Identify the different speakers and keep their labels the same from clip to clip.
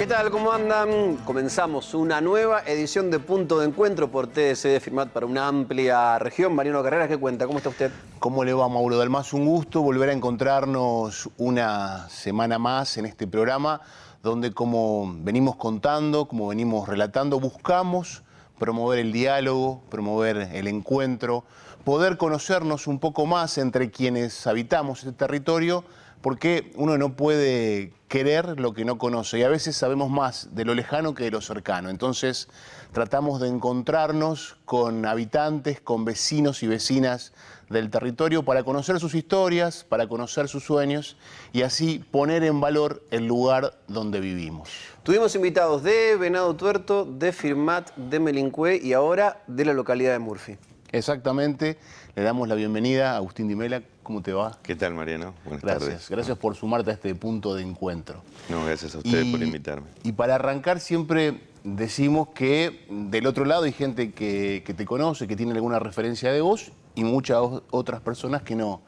Speaker 1: ¿Qué tal? ¿Cómo andan? Comenzamos una nueva edición de Punto de Encuentro por TDC de Firmat para una amplia región. Mariano Carreras, ¿qué cuenta? ¿Cómo está usted?
Speaker 2: ¿Cómo le va, Mauro Dalmas? Un gusto volver a encontrarnos una semana más en este programa, donde, como venimos contando, como venimos relatando, buscamos promover el diálogo, promover el encuentro, poder conocernos un poco más entre quienes habitamos este territorio, porque uno no puede querer lo que no conoce y a veces sabemos más de lo lejano que de lo cercano. Entonces tratamos de encontrarnos con habitantes, con vecinos y vecinas del territorio para conocer sus historias, para conocer sus sueños y así poner en valor el lugar donde vivimos.
Speaker 1: Tuvimos invitados de Venado Tuerto, de Firmat, de Melincue y ahora de la localidad de Murphy.
Speaker 2: Exactamente, le damos la bienvenida a Agustín Di Mela. ¿Cómo te va?
Speaker 3: ¿Qué tal, Mariano? Buenas
Speaker 2: Gracias,
Speaker 3: tardes.
Speaker 2: gracias por sumarte a este punto de encuentro.
Speaker 3: No, gracias a ustedes por invitarme.
Speaker 2: Y para arrancar siempre decimos que del otro lado hay gente que te conoce, que tiene alguna referencia de vos y muchas otras personas que no.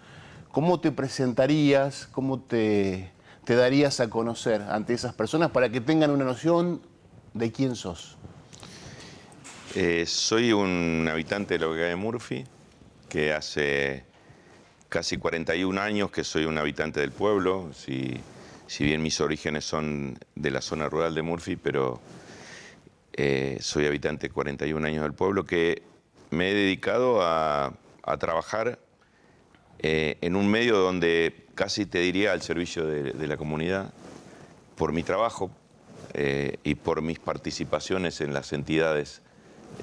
Speaker 2: ¿Cómo te presentarías, cómo te darías a conocer ante esas personas para que tengan una noción de quién sos?
Speaker 3: Soy un habitante de la localidad de Murphy, que hace casi 41 años que soy un habitante del pueblo. Si bien mis orígenes son de la zona rural de Murphy, pero soy habitante 41 años del pueblo, que me he dedicado a trabajar en un medio donde casi te diría al servicio de la comunidad, por mi trabajo y por mis participaciones en las entidades,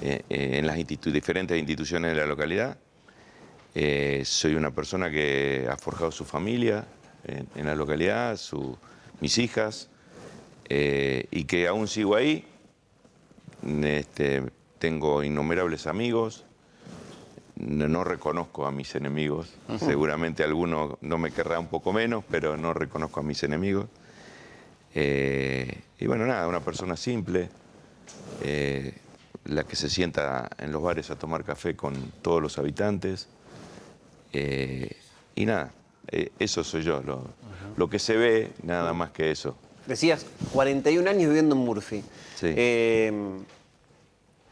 Speaker 3: en las diferentes instituciones de la localidad. Soy una persona que ha forjado su familia en la localidad, mis hijas, y que aún sigo ahí. Tengo innumerables amigos. No reconozco a mis enemigos. Seguramente alguno no me querrá un poco menos, pero no reconozco a mis enemigos. Y bueno, nada, una persona simple, la que se sienta en los bares a tomar café con todos los habitantes. Y nada, eso soy yo, lo que se ve, nada más que eso.
Speaker 1: Decías, 41 años viviendo en Murphy.
Speaker 3: Sí.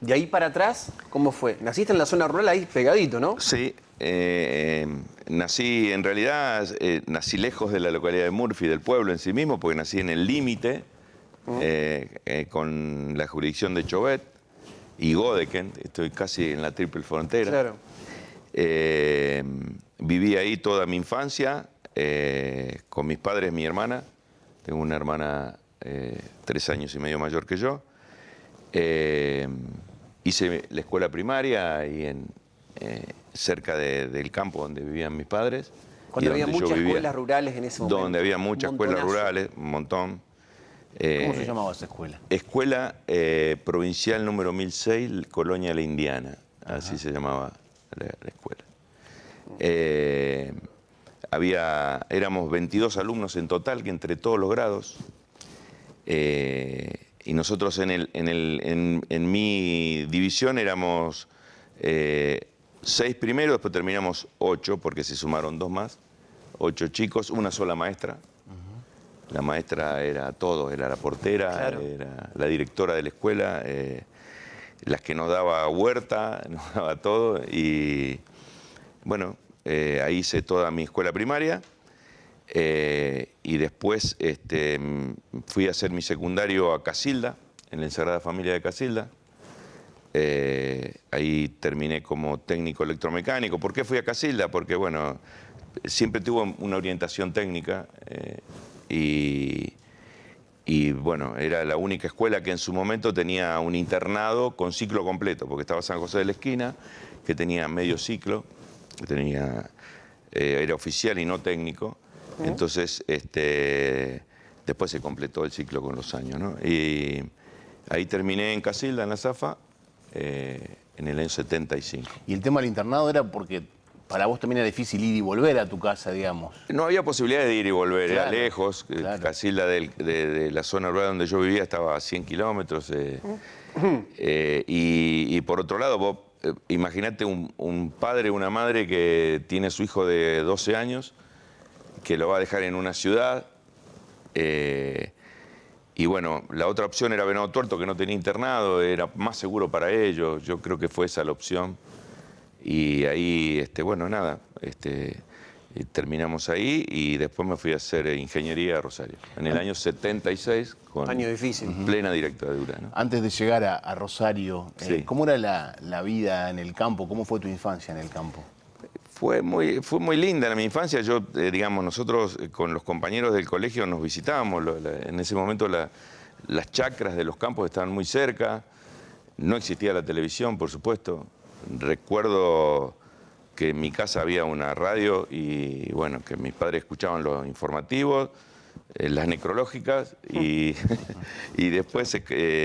Speaker 1: De ahí para atrás, ¿cómo fue? Naciste en la zona rural ahí pegadito, ¿no?
Speaker 3: Sí, nací, en realidad, nací lejos de la localidad de Murphy, del pueblo en sí mismo, porque nací en el límite con la jurisdicción de Chauvet y Godeken. Estoy casi en la triple frontera.
Speaker 1: Claro.
Speaker 3: Viví ahí toda mi infancia con mis padres, mi hermana. Tengo una hermana 3 años y medio mayor que yo. Hice la escuela primaria ahí cerca del campo donde vivían mis padres.
Speaker 1: Cuando había muchas escuelas rurales en ese momento.
Speaker 3: Donde había muchas escuelas rurales, un montón.
Speaker 2: ¿Cómo se llamaba esa escuela?
Speaker 3: Escuela Provincial número 1006, Colonia La Indiana. Así se llamaba la escuela. Éramos 22 alumnos en total, que entre todos los grados. Y nosotros en mi división éramos 6 primero, después terminamos 8, porque se sumaron 2 más. 8 chicos, una sola maestra. La maestra era todo, era la portera, claro. Era la directora de la escuela, las que nos daba huerta, nos daba todo. Y bueno, ahí hice toda mi escuela primaria. Y después fui a hacer mi secundario a Casilda, en la Sagrada Familia de Casilda. Ahí terminé como técnico electromecánico. ¿Por qué fui a Casilda? Porque, bueno, siempre tuve una orientación técnica y bueno, era la única escuela que en su momento tenía un internado con ciclo completo, porque estaba San José de la Esquina, que tenía medio ciclo, era oficial y no técnico. Entonces, después se completó el ciclo con los años, ¿no? Y ahí terminé en Casilda, en la Zafa, en el año 75.
Speaker 2: ¿Y el tema del internado era porque para vos también era difícil ir y volver a tu casa, digamos?
Speaker 3: No había posibilidad de ir y volver,
Speaker 2: claro,
Speaker 3: era lejos. Claro. Casilda de la zona rural donde yo vivía estaba a 100 kilómetros. Y por otro lado, vos imaginate un padre, una madre que tiene a su hijo de 12 años, que lo va a dejar en una ciudad Y bueno, la otra opción era Venado Tuerto, que no tenía internado, era más seguro para ellos. Yo creo que fue esa la opción. Y ahí, bueno, nada, terminamos ahí y después me fui a hacer ingeniería a Rosario. En el año 76, con
Speaker 1: Año difícil.
Speaker 3: plena dictadura, ¿no?
Speaker 2: Antes de llegar a Rosario,
Speaker 3: Sí.
Speaker 2: ¿cómo era la vida en el campo? ¿Cómo fue tu infancia en el campo?
Speaker 3: Fue muy linda mi infancia. Yo, digamos, nosotros con los compañeros del colegio nos visitábamos. En ese momento las chacras de los campos estaban muy cerca. No existía la televisión, por supuesto. Recuerdo que en mi casa había una radio y, bueno, que mis padres escuchaban los informativos, las necrológicas y, y después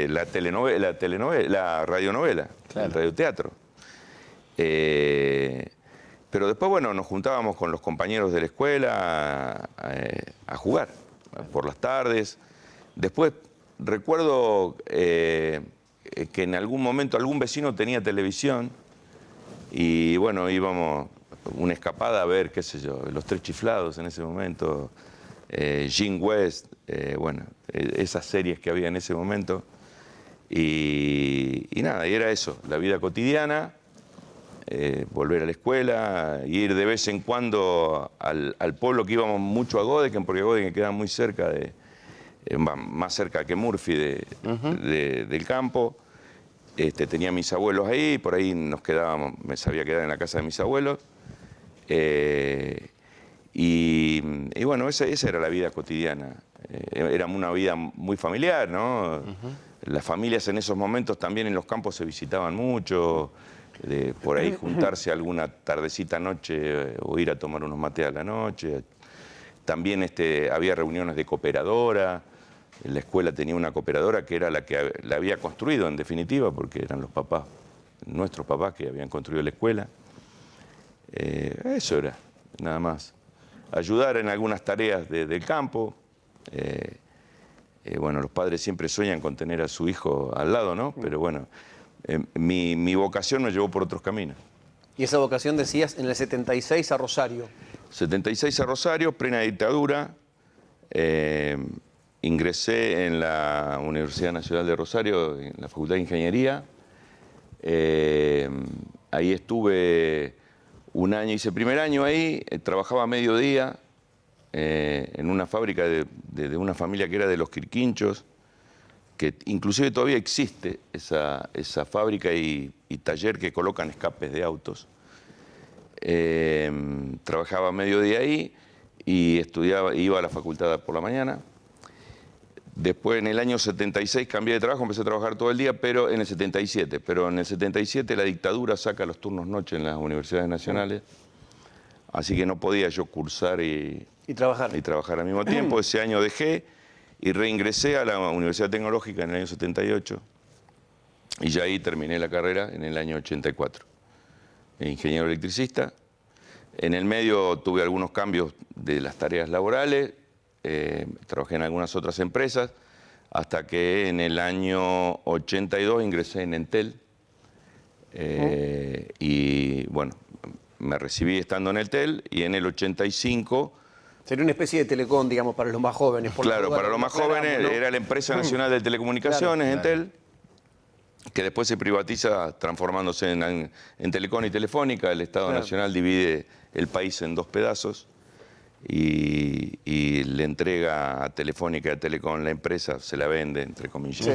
Speaker 3: la radionovela,
Speaker 2: Claro.
Speaker 3: el radioteatro. Pero después, bueno, nos juntábamos con los compañeros de la escuela a jugar por las tardes. Después recuerdo que en algún momento algún vecino tenía televisión y, bueno, íbamos una escapada a ver, qué sé yo, Los Tres Chiflados en ese momento, Jim West, bueno, esas series que había en ese momento. Y nada, y era eso, la vida cotidiana. Volver a la escuela, ir de vez en cuando al pueblo que íbamos mucho a Godeken, porque Godeken queda muy cerca más cerca que Murphy del campo. Tenía mis abuelos ahí, por ahí nos quedábamos, me sabía quedar en la casa de mis abuelos. Y bueno, esa era la vida cotidiana. Era una vida muy familiar, ¿no? Las familias en esos momentos también en los campos se visitaban mucho. Por ahí juntarse alguna tardecita noche o ir a tomar unos mates a la noche. También había reuniones de cooperadora. La escuela tenía una cooperadora que era la que la había construido en definitiva, porque eran los papás, nuestros papás que habían construido la escuela. Eso era, nada más. Ayudar en algunas tareas del campo. Bueno, los padres siempre sueñan con tener a su hijo al lado, ¿no? Pero bueno, mi vocación me llevó por otros caminos.
Speaker 1: Y esa vocación, decías, en el 76 a Rosario.
Speaker 3: 76 a Rosario, plena dictadura. Ingresé en la Universidad Nacional de Rosario, en la Facultad de Ingeniería. Ahí estuve un año, hice primer año ahí, trabajaba a mediodía en una fábrica de una familia que era de los Quirquinchos, que inclusive todavía existe esa fábrica y taller que colocan escapes de autos. Trabajaba a mediodía ahí y iba a la facultad por la mañana. Después, en el año 76, cambié de trabajo, empecé a trabajar todo el día, pero en el 77. Pero en el 77 la dictadura saca los turnos noche en las universidades nacionales, así que no podía yo cursar y trabajar al mismo tiempo. Ese año dejé y reingresé a la Universidad Tecnológica en el año 78 y ya ahí terminé la carrera en el año 84. Ingeniero electricista. En el medio tuve algunos cambios de las tareas laborales. Trabajé en algunas otras empresas, hasta que en el año 82 ingresé en Entel. Y bueno, me recibí estando en Entel y en el 85...
Speaker 1: Sería una especie de telecom, digamos, para los más jóvenes.
Speaker 3: Claro, para los más jóvenes, ¿no? Era la Empresa Nacional de Telecomunicaciones, claro, Entel, que después se privatiza transformándose en Telecom y Telefónica. El Estado Nacional divide el país en dos pedazos. Y le entrega a Telefónica y a Telecom la empresa, se la vende, entre comillas. Sí.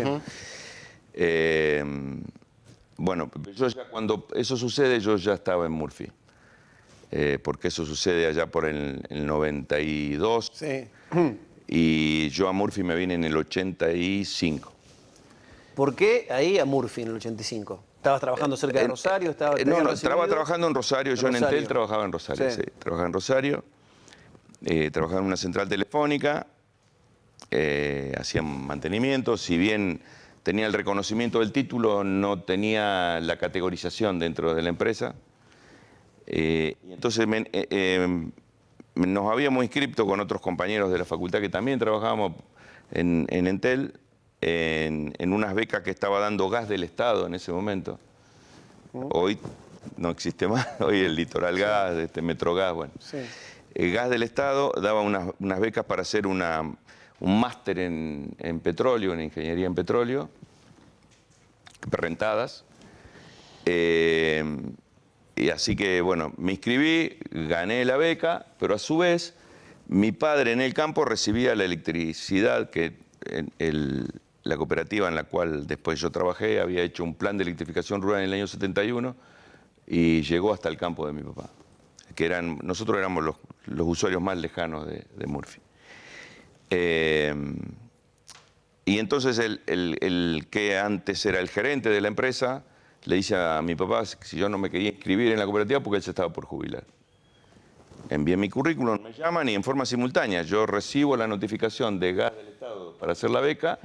Speaker 3: Bueno, yo ya, cuando eso sucede, yo ya estaba en Murphy. Porque eso sucede allá por el 92. Sí. Y yo a Murphy me vine en el 85.
Speaker 1: ¿Por qué ahí a Murphy en el 85? ¿Estabas trabajando cerca de Rosario?
Speaker 3: No, estaba trabajando en Rosario. Yo en Entel trabajaba en Rosario. Sí. Sí, trabajaba en Rosario. Trabajaba en una central telefónica, hacía mantenimiento. Si bien tenía el reconocimiento del título, no tenía la categorización dentro de la empresa. Y entonces nos habíamos inscrito con otros compañeros de la facultad que también trabajábamos en Entel, en unas becas que estaba dando Gas del Estado en ese momento. Hoy no existe más, hoy el Litoral Gas, Metrogas, bueno. Sí. Gas del Estado daba unas becas para hacer una un máster en petróleo, en ingeniería en petróleo, rentadas. Y así que, bueno, me inscribí, gané la beca, pero a su vez mi padre en el campo recibía la electricidad que la cooperativa en la cual después yo trabajé había hecho un plan de electrificación rural en el año 71 y llegó hasta el campo de mi papá, que nosotros éramos los usuarios más lejanos de Murphy. Y entonces el que antes era el gerente de la empresa le dice a mi papá si yo no me quería inscribir en la cooperativa porque él se estaba por jubilar. Envié mi currículum, me llaman y en forma simultánea yo recibo la notificación de Gas del Estado para hacer la beca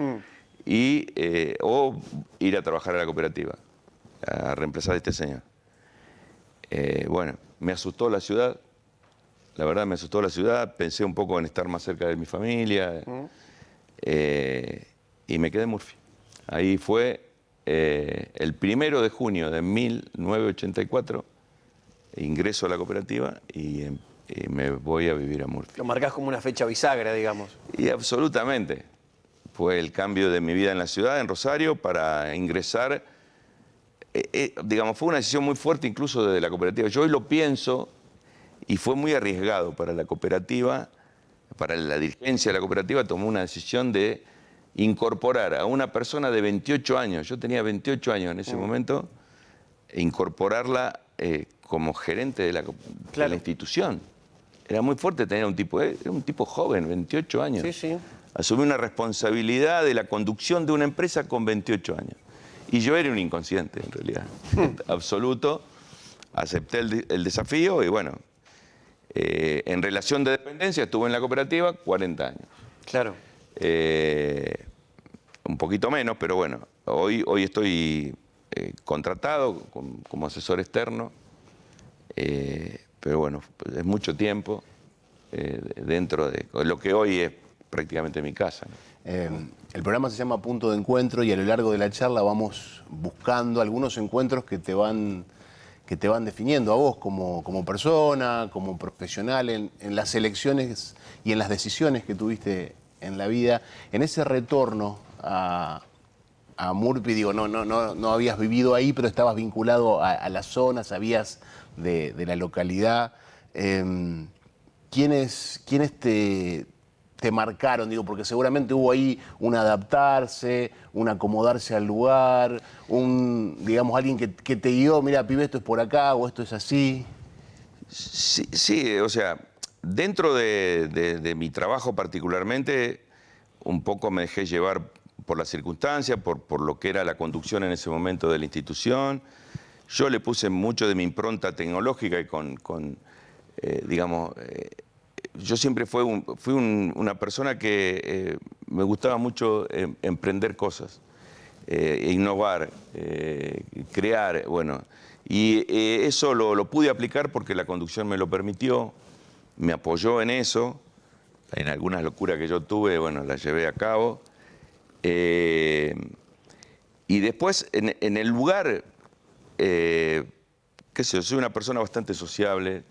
Speaker 3: o ir a trabajar a la cooperativa, a reemplazar a este señor. Bueno, me asustó la ciudad, la verdad me asustó la ciudad, pensé un poco en estar más cerca de mi familia y me quedé en Murphy. Ahí fue el 1 de junio de 1984, ingreso a la cooperativa y me voy a vivir a Murphy.
Speaker 1: Lo marcás como una fecha bisagra, digamos.
Speaker 3: Y absolutamente. Fue el cambio de mi vida en la ciudad, en Rosario, para ingresar. Digamos, fue una decisión muy fuerte incluso desde la cooperativa. Yo hoy lo pienso y fue muy arriesgado para la cooperativa, para la dirigencia de la cooperativa, tomó una decisión de incorporar a una persona de 28 años, yo tenía 28 años en ese momento, e incorporarla como gerente de la institución. Era muy fuerte tener era un tipo joven, 28 años.
Speaker 1: Sí, sí.
Speaker 3: Asumí una responsabilidad de la conducción de una empresa con 28 años. Y yo era un inconsciente, en realidad, absoluto. Acepté el desafío y bueno, en relación de dependencia estuve en la cooperativa 40 años.
Speaker 1: Claro.
Speaker 3: Un poquito menos, pero bueno, hoy estoy contratado como asesor externo, pero bueno, es mucho tiempo dentro de lo que hoy es prácticamente mi casa, ¿no?
Speaker 2: El programa se llama Punto de Encuentro y a lo largo de la charla vamos buscando algunos encuentros que te van definiendo a vos como persona, como profesional, en las elecciones y en las decisiones que tuviste en la vida. En ese retorno a Murphy, digo, no habías vivido ahí, pero estabas vinculado a la zona, sabías de la localidad. ¿Quiénes te marcaron? Digo, porque seguramente hubo ahí un adaptarse, un acomodarse al lugar, digamos, alguien que te guió, mira, pibe, esto es por acá o esto es así.
Speaker 3: Sí, o sea, dentro de mi trabajo particularmente, un poco me dejé llevar por las circunstancias, por lo que era la conducción en ese momento de la institución. Yo le puse mucho de mi impronta tecnológica y digamos, yo siempre fui una persona que me gustaba mucho emprender cosas, innovar, crear, bueno. Y eso lo pude aplicar porque la conducción me lo permitió, me apoyó en eso. En algunas locuras que yo tuve, bueno, las llevé a cabo. Y después, en el lugar, qué sé yo, soy una persona bastante sociable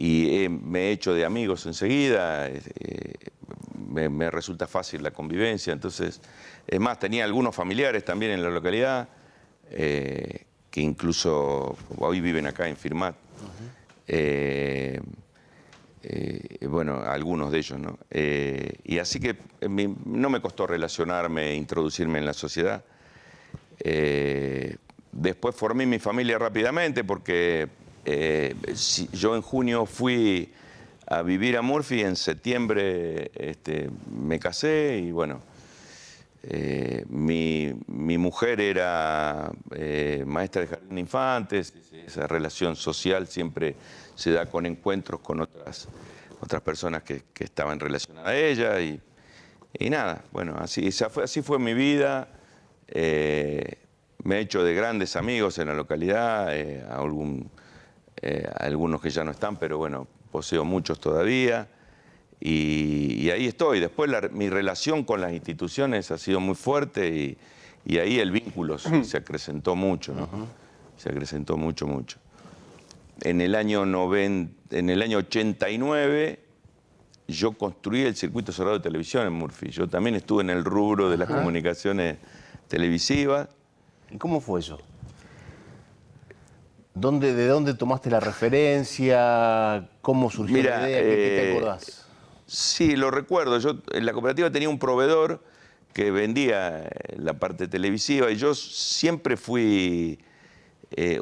Speaker 3: y me he hecho de amigos enseguida, me resulta fácil la convivencia. Entonces, es más, tenía algunos familiares también en la localidad que incluso hoy viven acá en Firmat. Bueno, algunos de ellos, ¿no? Y así que no me costó relacionarme, introducirme en la sociedad. Después formé mi familia rápidamente porque yo en junio fui a vivir a Murphy, en septiembre me casé y bueno, mi mujer era maestra de jardín de infantes, esa relación social siempre se da con encuentros con otras personas que estaban relacionadas a ella y nada, bueno, así fue mi vida. Me he hecho de grandes amigos en la localidad, algunos que ya no están, pero bueno, poseo muchos todavía. Y ahí estoy. Después mi relación con las instituciones ha sido muy fuerte y ahí el vínculo se acrecentó mucho, ¿no? Se acrecentó mucho, mucho. En el año 89 yo construí el circuito cerrado de televisión en Murphy. Yo también estuve en el rubro de las comunicaciones televisivas.
Speaker 2: ¿Y cómo fue eso? ¿De dónde tomaste la referencia? ¿Cómo surgió la idea? ¿Qué te acordás?
Speaker 3: Sí, lo recuerdo. Yo en la cooperativa tenía un proveedor que vendía la parte televisiva y yo siempre fui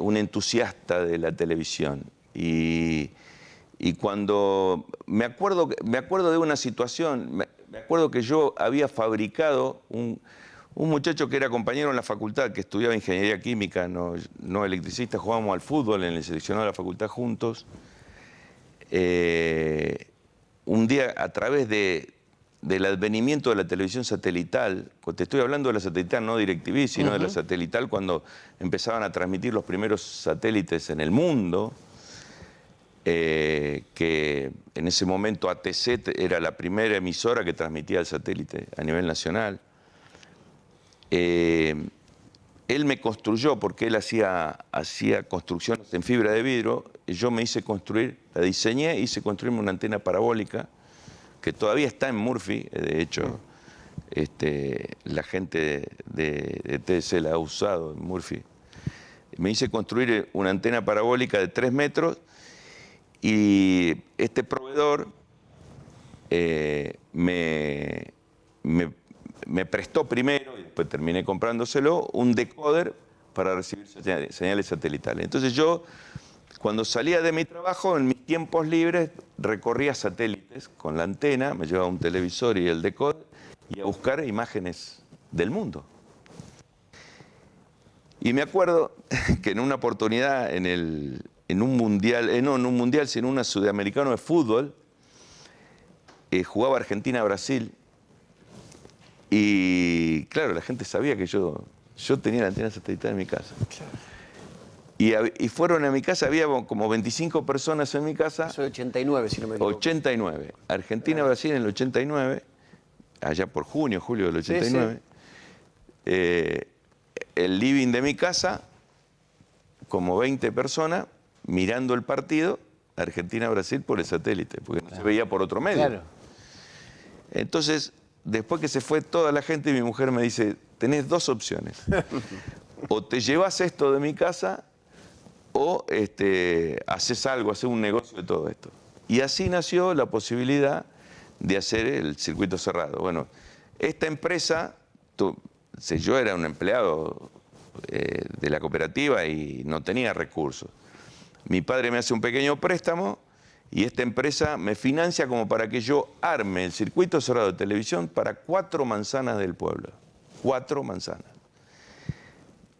Speaker 3: un entusiasta de la televisión. Y cuando me acuerdo de una situación, me acuerdo que yo había fabricado un muchacho que era compañero en la facultad, que estudiaba ingeniería química, no electricista, jugábamos al fútbol en el seleccionado de la facultad juntos. Un día, a través del advenimiento de la televisión satelital, te estoy hablando de la satelital, no DirecTV, sino de la satelital, cuando empezaban a transmitir los primeros satélites en el mundo, que en ese momento ATC era la primera emisora que transmitía el satélite a nivel nacional. Él me construyó, porque él hacía construcciones en fibra de vidrio, y yo me hice construir, la diseñé, hice construirme una antena parabólica, que todavía está en Murphy, de hecho, la gente de TDC la ha usado en Murphy. Me hice construir una antena parabólica de 3 metros, y este proveedor me prestó primero, y después terminé comprándoselo, un decoder para recibir señales satelitales. Entonces yo, cuando salía de mi trabajo, en mis tiempos libres, recorría satélites con la antena, me llevaba un televisor y el decoder, y a buscar imágenes del mundo. Y me acuerdo que en una oportunidad, en un mundial, no en un mundial, sino en un sudamericano de fútbol, jugaba Argentina-Brasil. Y claro, la gente sabía que yo tenía la antena satelital en mi casa. Claro. Y fueron a mi casa, había como 25 personas en mi casa.
Speaker 1: Eso de 89, si no me equivoco.
Speaker 3: 89. Argentina-Brasil en el 89, allá por julio del 89. Sí, sí. El living de mi casa, como 20 personas, mirando el partido, Argentina-Brasil por el satélite, porque no se veía por otro medio. Claro. Entonces, después que se fue toda la gente, mi mujer me dice, tenés 2 opciones. O te llevas esto de mi casa, o haces algo, haces un negocio de todo esto. Y así nació la posibilidad de hacer el circuito cerrado. Bueno, esta empresa, yo era un empleado de la cooperativa y no tenía recursos. Mi padre me hace un pequeño préstamo y esta empresa me financia como para que yo arme el circuito cerrado de televisión para 4 manzanas del pueblo. 4 manzanas.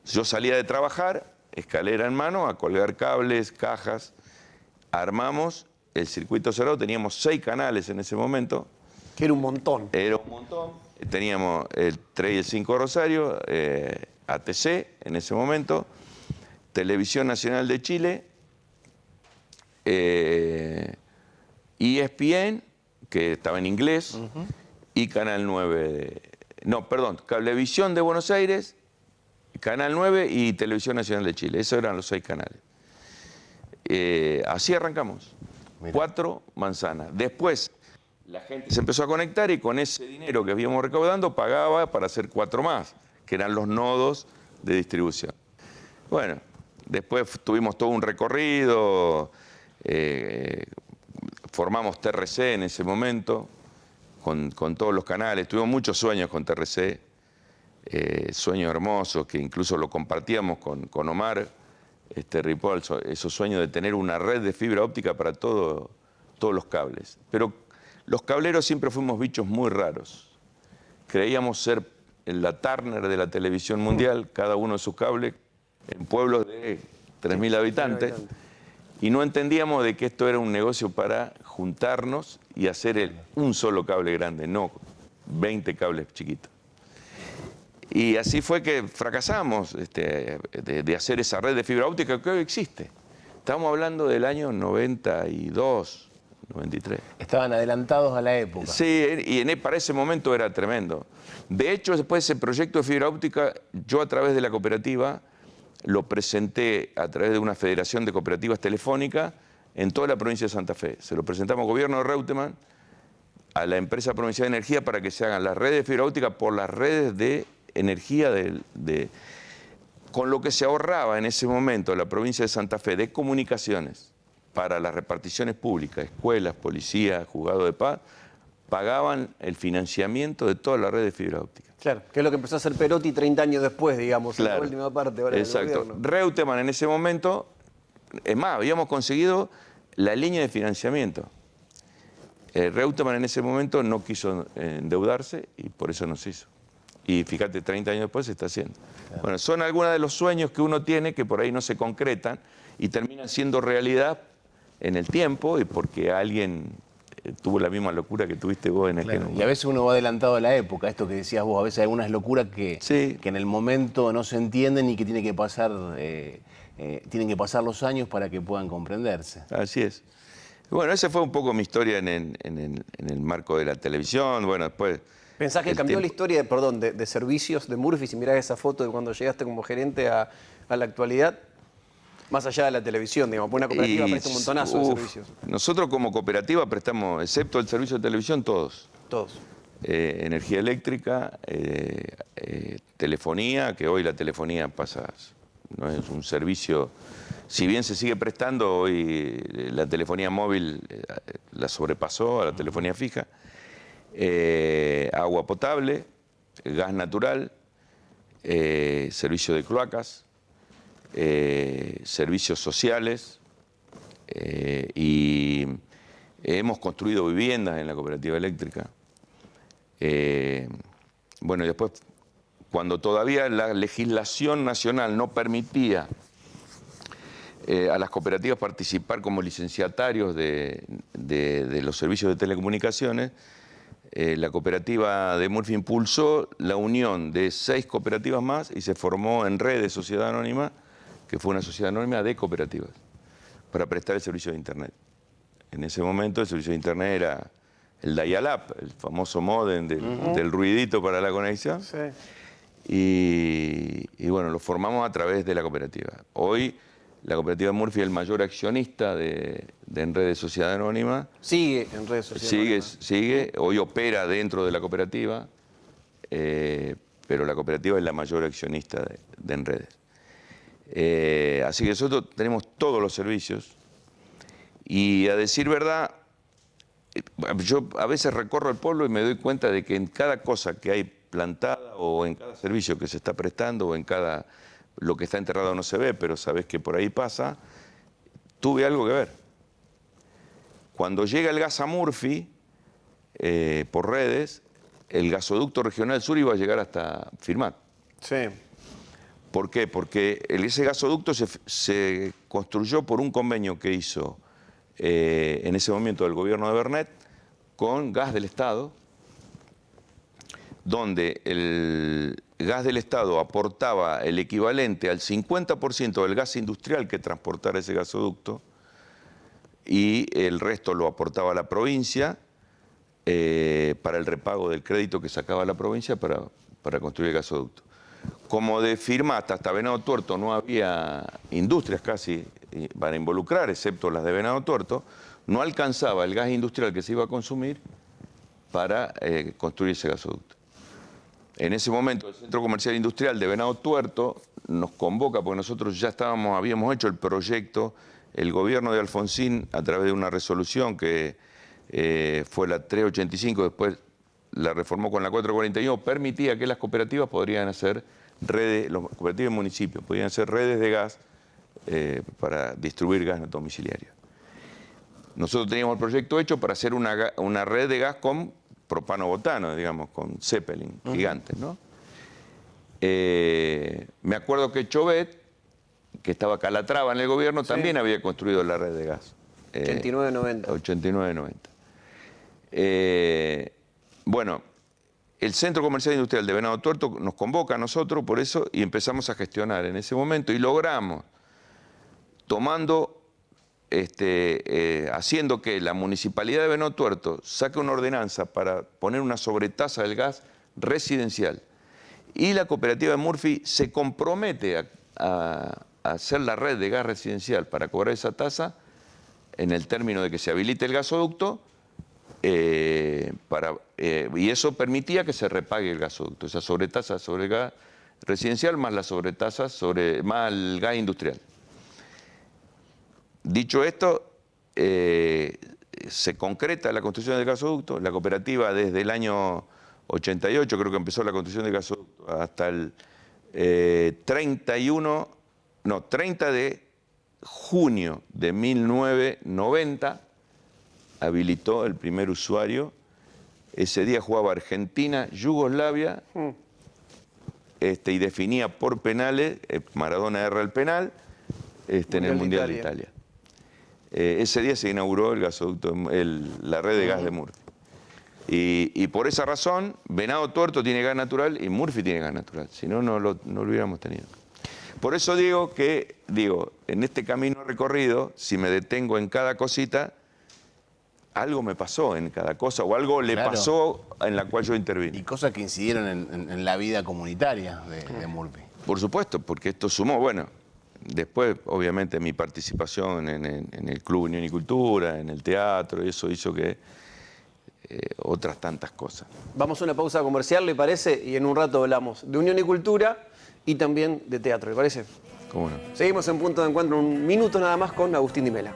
Speaker 3: Yo salía de trabajar, escalera en mano, a colgar cables, cajas. Armamos el circuito cerrado, teníamos 6 canales en ese momento.
Speaker 1: Que era un montón.
Speaker 3: Era un montón. Teníamos el 3 y el 5 Rosario, ATC en ese momento, Televisión Nacional de Chile, ESPN, que estaba en inglés, y Canal 9, Cablevisión de Buenos Aires, Canal 9 y Televisión Nacional de Chile. Esos eran los 6 canales. Así arrancamos. Mira. 4 manzanas. Después la gente se empezó a conectar y con ese dinero que habíamos recaudando pagaba para hacer 4 más, que eran los nodos de distribución. Bueno, después tuvimos todo un recorrido, formamos TRC en ese momento, con todos los canales. Tuvimos muchos sueños con TRC, sueños hermosos que incluso lo compartíamos con Omar Ripoll, esos sueños de tener una red de fibra óptica para todos los cables. Pero los cableros siempre fuimos bichos muy raros. Creíamos ser la Turner de la televisión mundial, cada uno de sus cables, en pueblos de 3.000 habitantes. Y no entendíamos de que esto era un negocio para juntarnos y hacer un solo cable grande, no 20 cables chiquitos. Y así fue que fracasamos de hacer esa red de fibra óptica que hoy existe. Estamos hablando del año 92, 93.
Speaker 2: Estaban adelantados a la época.
Speaker 3: Sí, y para ese momento era tremendo. De hecho, después de ese proyecto de fibra óptica, yo a través de la cooperativa lo presenté a través de una federación de cooperativas telefónicas en toda la provincia de Santa Fe. Se lo presentamos al gobierno de Reutemann a la empresa provincial de energía para que se hagan las redes de fibra óptica por las redes de energía con lo que se ahorraba en ese momento la provincia de Santa Fe de comunicaciones para las reparticiones públicas, escuelas, policías, juzgados de paz, pagaban el financiamiento de toda la red de fibra óptica.
Speaker 1: Claro, que es lo que empezó a hacer Perotti 30 años después, digamos,
Speaker 3: Claro.
Speaker 1: en la última parte ahora
Speaker 3: Exacto.
Speaker 1: del gobierno.
Speaker 3: Reutemann en ese momento, es más, habíamos conseguido la línea de financiamiento. Reutemann en ese momento no quiso endeudarse y por eso no se hizo. Y fíjate, 30 años después se está haciendo. Claro. Bueno, son algunos de los sueños que uno tiene que por ahí no se concretan y terminan siendo realidad en el tiempo y porque alguien tuvo la misma locura que tuviste vos en aquel momento.
Speaker 2: Y a veces uno va adelantado a la época, esto que decías vos, a veces hay algunas locuras que en el momento no se entienden y que tienen que pasar los años para que puedan comprenderse.
Speaker 3: Así es. Bueno, esa fue un poco mi historia en el marco de la televisión. Bueno, después...
Speaker 1: ¿Pensás que cambió la historia de servicios de Murphy? Si mirás esa foto de cuando llegaste como gerente a la actualidad, más allá de la televisión, digamos, porque una cooperativa presta un montonazo de servicios.
Speaker 3: Nosotros como cooperativa prestamos, excepto el servicio de televisión, todos.
Speaker 1: Todos.
Speaker 3: Energía eléctrica, telefonía, que hoy la telefonía pasa, no es un servicio, si bien se sigue prestando, hoy la telefonía móvil la sobrepasó a la telefonía fija. Agua potable, gas natural, servicio de cloacas, servicios sociales y hemos construido viviendas en la cooperativa eléctrica. Bueno, y después, cuando todavía la legislación nacional no permitía a las cooperativas participar como licenciatarios de los servicios de telecomunicaciones, la cooperativa de Murphy impulsó la unión de 6 cooperativas más y se formó en Redes Sociedad Anónima, que fue una sociedad anónima de cooperativas, para prestar el servicio de Internet. En ese momento el servicio de Internet era el dial-up, el famoso módem del ruidito para la conexión.
Speaker 1: Sí.
Speaker 3: Y bueno, lo formamos a través de la cooperativa. Hoy la cooperativa Murphy es el mayor accionista de Redes Sociedad Anónima.
Speaker 1: Sigue en Redes Sociedad.
Speaker 3: Sigue. Hoy opera dentro de la cooperativa, pero la cooperativa es la mayor accionista de Enredes. Así que nosotros tenemos todos los servicios y a decir verdad, yo a veces recorro el pueblo y me doy cuenta de que en cada cosa que hay plantada o en cada servicio que se está prestando o en cada... lo que está enterrado no se ve, pero sabés que por ahí pasa, tuve algo que ver. Cuando llega el gas a Murphy, por Redes, el gasoducto regional sur iba a llegar hasta Firmat.
Speaker 1: Sí.
Speaker 3: ¿Por qué? Porque ese gasoducto se construyó por un convenio que hizo en ese momento el gobierno de Bernet con Gas del Estado, donde el gas del Estado aportaba el equivalente al 50% del gas industrial que transportara ese gasoducto y el resto lo aportaba la provincia para el repago del crédito que sacaba la provincia para construir el gasoducto. Como de Firmat hasta Venado Tuerto no había industrias casi para involucrar, excepto las de Venado Tuerto, no alcanzaba el gas industrial que se iba a consumir para construir ese gasoducto. En ese momento el Centro Comercial Industrial de Venado Tuerto nos convoca, porque nosotros ya habíamos hecho el proyecto, el gobierno de Alfonsín, a través de una resolución que fue la 385, después la reformó con la 441, permitía que las cooperativas podrían hacer redes, los cooperativas de municipios, podían hacer redes de gas para distribuir gas domiciliario. Nosotros teníamos el proyecto hecho para hacer una red de gas con propano-butano, digamos, con Zeppelin, gigantes, ¿no? Me acuerdo que Chauvet, que estaba Calatrava en el gobierno, también había construido la red de gas.
Speaker 1: 89-90.
Speaker 3: 89-90. Bueno, el Centro Comercial Industrial de Venado Tuerto nos convoca a nosotros por eso y empezamos a gestionar en ese momento y logramos, haciendo que la Municipalidad de Venado Tuerto saque una ordenanza para poner una sobretasa del gas residencial. Y la cooperativa de Murphy se compromete a hacer la red de gas residencial para cobrar esa tasa en el término de que se habilite el gasoducto y eso permitía que se repague el gasoducto, esa sobretasa sobre el gas residencial más la sobretasa más el gas industrial. Dicho esto, se concreta la construcción del gasoducto. La cooperativa desde el año 88, creo que empezó la construcción del gasoducto, hasta el 30 de junio de 1990, habilitó el primer usuario. Ese día jugaba Argentina, Yugoslavia, y definía por penales, Maradona erra el penal, en el Mundial de Italia. Ese día se inauguró el gasoducto, la red de gas de Murphy. Y por esa razón, Venado Tuerto tiene gas natural y Murphy tiene gas natural. Si no, no lo hubiéramos tenido. Por eso digo que, en este camino recorrido, si me detengo en cada cosita, algo me pasó en cada cosa o algo le pasó en la cual yo intervine.
Speaker 2: Y cosas que incidieron en la vida comunitaria de Murphy.
Speaker 3: Por supuesto, porque esto sumó, después obviamente mi participación en el Club Unión y Cultura, en el teatro, y eso hizo que otras tantas cosas.
Speaker 1: Vamos a una pausa comercial, ¿le parece? Y en un rato hablamos de Unión y Cultura y también de teatro, ¿le parece?
Speaker 3: ¿Cómo no?
Speaker 1: Seguimos en Punto de Encuentro, un minuto nada más con Agustín Di Mela.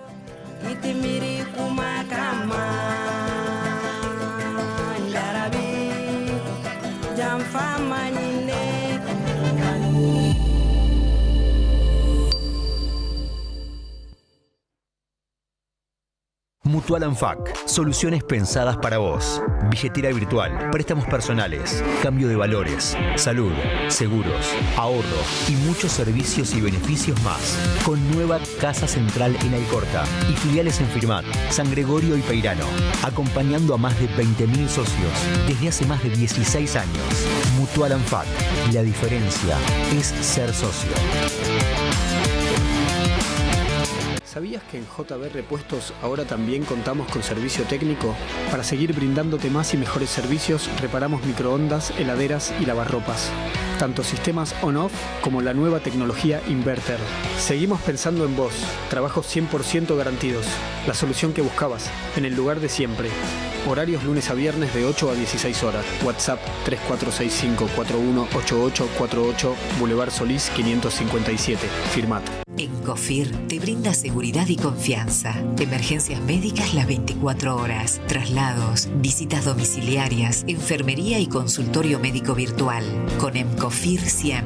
Speaker 4: Mutual Anfac, soluciones pensadas para vos. Billetera virtual, préstamos personales, cambio de valores, salud, seguros, ahorro y muchos servicios y beneficios más. Con nueva casa central en Alcorta y filiales en Firmat, San Gregorio y Peirano, acompañando a más de 20.000 socios desde hace más de 16 años. Mutual Anfac, la diferencia es ser socio.
Speaker 5: ¿Sabías que en JB Repuestos ahora también contamos con servicio técnico? Para seguir brindándote más y mejores servicios, reparamos microondas, heladeras y lavarropas. Tanto sistemas on-off como la nueva tecnología Inverter. Seguimos pensando en vos. Trabajos 100% garantidos. La solución que buscabas, en el lugar de siempre. Horarios lunes a viernes de 8 a 16 horas. WhatsApp 3465-418848, Boulevard Solís 557. Firmat.
Speaker 6: Encofir te brinda seguridad y confianza. Emergencias médicas las 24 horas. Traslados, visitas domiciliarias, enfermería y consultorio médico virtual. Con Encofir 100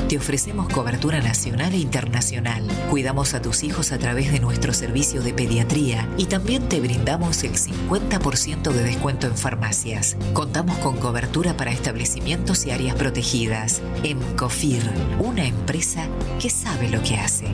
Speaker 6: te ofrecemos cobertura nacional e internacional. Cuidamos a tus hijos a través de nuestro servicio de pediatría y también te brindamos el 50% de descuento en farmacias. Contamos con cobertura para establecimientos y áreas protegidas. Encofir, una empresa que sabe lo que hace.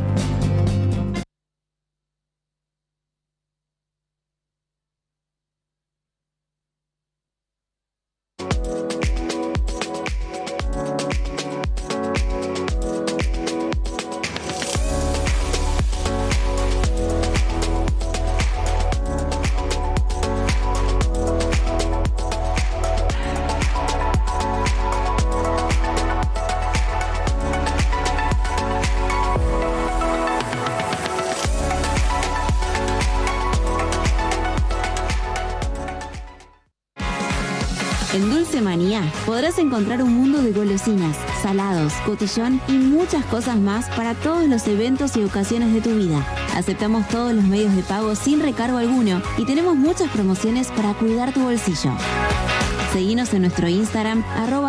Speaker 7: En Dulce Manía podrás encontrar un mundo de golosinas, salados, cotillón y muchas cosas más para todos los eventos y ocasiones de tu vida. Aceptamos todos los medios de pago sin recargo alguno y tenemos muchas promociones para cuidar tu bolsillo. Seguinos en nuestro Instagram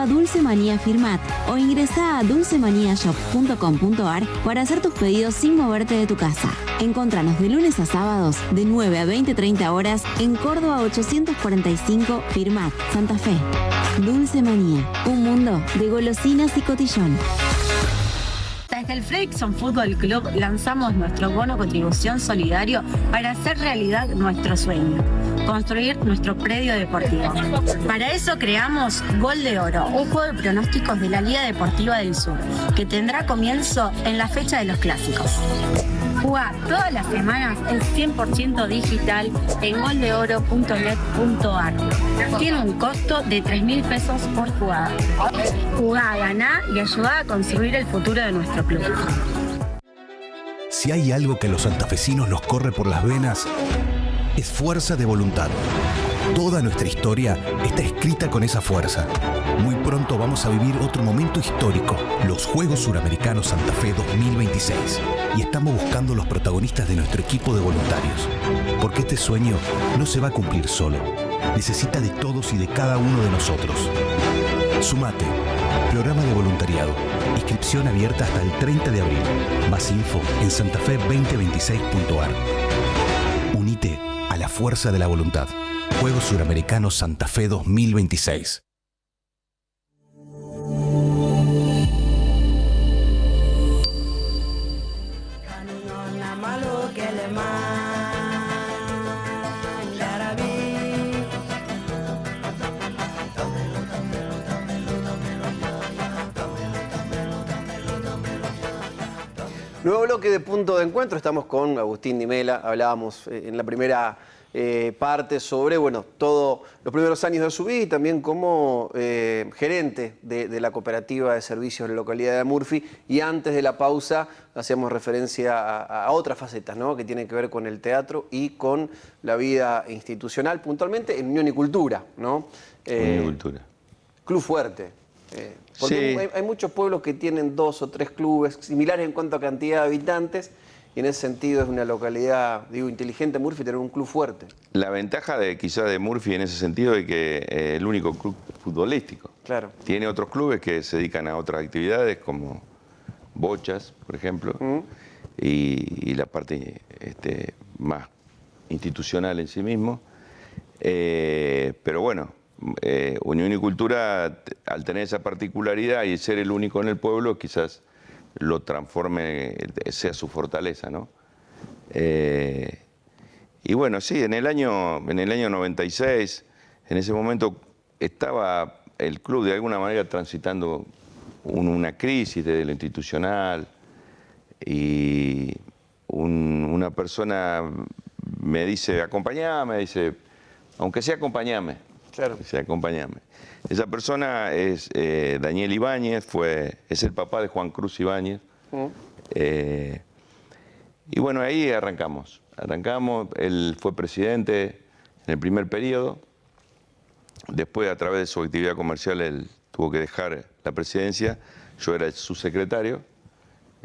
Speaker 7: @dulcemaniafirmat o ingresá a dulcemaniashop.com.ar para hacer tus pedidos sin moverte de tu casa. Encontranos de lunes a sábados de 9 a 20-30 horas en Córdoba 845 Firmat, Santa Fe. Dulce Manía, un mundo de golosinas y cotillón.
Speaker 8: Desde el Fredrickson Fútbol Club lanzamos nuestro bono contribución solidario para hacer realidad nuestro sueño: construir nuestro predio deportivo. Para eso creamos Gol de Oro, un juego de pronósticos de la Liga Deportiva del Sur, que tendrá comienzo en la fecha de los clásicos. Jugá todas las semanas en 100% digital en goldeoro.net.ar. Tiene un costo de 3.000 pesos por jugada. Jugá, ganá y ayudá a construir el futuro de nuestro club.
Speaker 9: Si hay algo que a los santafesinos nos corre por las venas, es fuerza de voluntad. Toda nuestra historia está escrita con esa fuerza. Muy pronto vamos a vivir otro momento histórico, los Juegos Suramericanos Santa Fe 2026. Y estamos buscando los protagonistas de nuestro equipo de voluntarios. Porque este sueño no se va a cumplir solo. Necesita de todos y de cada uno de nosotros. Sumate. Programa de voluntariado. Inscripción abierta hasta el 30 de abril. Más info en santafe2026.ar. Unite a la fuerza de la voluntad. Juegos Suramericanos Santa Fe 2026.
Speaker 1: Nuevo bloque de Punto de Encuentro, estamos con Agustín Di Mela, hablábamos en la primera parte sobre todos los primeros años de su vida y también como gerente de la cooperativa de servicios de la localidad de Murphy, y antes de la pausa hacíamos referencia a otras facetas, ¿no?, que tienen que ver con el teatro y con la vida institucional, puntualmente en Unión y Cultura, ¿no?
Speaker 3: Unión y Cultura.
Speaker 1: Club fuerte. Porque
Speaker 3: Sí.
Speaker 1: hay muchos pueblos que tienen 2 o 3 clubes similares en cuanto a cantidad de habitantes, y en ese sentido es una localidad, inteligente Murphy tener un club fuerte.
Speaker 3: La ventaja quizás de Murphy en ese sentido es que es el único club futbolístico.
Speaker 1: Claro.
Speaker 3: Tiene otros clubes que se dedican a otras actividades como bochas, por ejemplo, y la parte más institucional en sí mismo. Pero bueno, Unión y Cultura, al tener esa particularidad y ser el único en el pueblo, quizás lo transforme, sea su fortaleza, ¿no? Y bueno, sí, en el año 96, en ese momento estaba el club de alguna manera transitando una crisis desde lo institucional, y una persona me dice, acompañame, dice, aunque sea acompañame.
Speaker 1: Claro.
Speaker 3: Dice, acompañame. Esa persona es Daniel Ibáñez, es el papá de Juan Cruz Ibáñez. Y bueno, ahí arrancamos. Él fue presidente en el primer periodo. Después, a través de su actividad comercial, él tuvo que dejar la presidencia. Yo era su secretario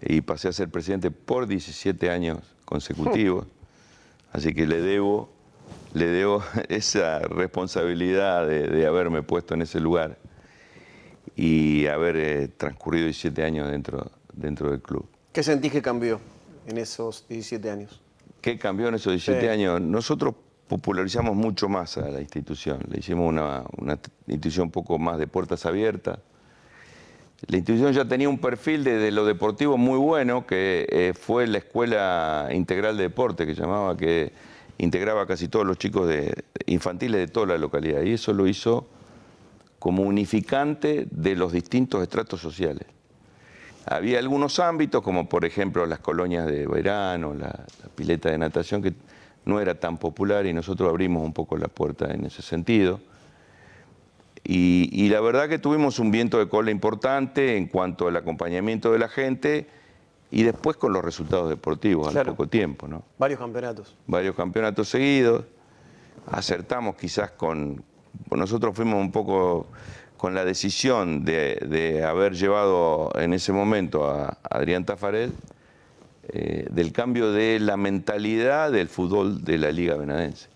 Speaker 3: y pasé a ser presidente por 17 años consecutivos. Así que le debo esa responsabilidad de haberme puesto en ese lugar y haber transcurrido 17 años dentro del club.
Speaker 1: ¿Qué sentís que cambió en esos 17 años?
Speaker 3: ¿Qué cambió en esos 17 años? Nosotros popularizamos mucho más a la institución. Le hicimos una institución un poco más de puertas abiertas. La institución ya tenía un perfil de lo deportivo muy bueno, que fue la Escuela Integral de Deporte, que llamaba, que integraba a casi todos los chicos infantiles de toda la localidad, y eso lo hizo como unificante de los distintos estratos sociales. Había algunos ámbitos, como por ejemplo las colonias de verano, la pileta de natación, que no era tan popular, y nosotros abrimos un poco la puerta en ese sentido. Y la verdad que tuvimos un viento de cola importante en cuanto al acompañamiento de la gente, y después con los resultados deportivos al poco tiempo, ¿no?
Speaker 1: Varios campeonatos.
Speaker 3: Varios campeonatos seguidos. Acertamos quizás nosotros fuimos un poco con la decisión de haber llevado en ese momento a Adrián Tafarel, del cambio de la mentalidad del fútbol de la Liga Benadense.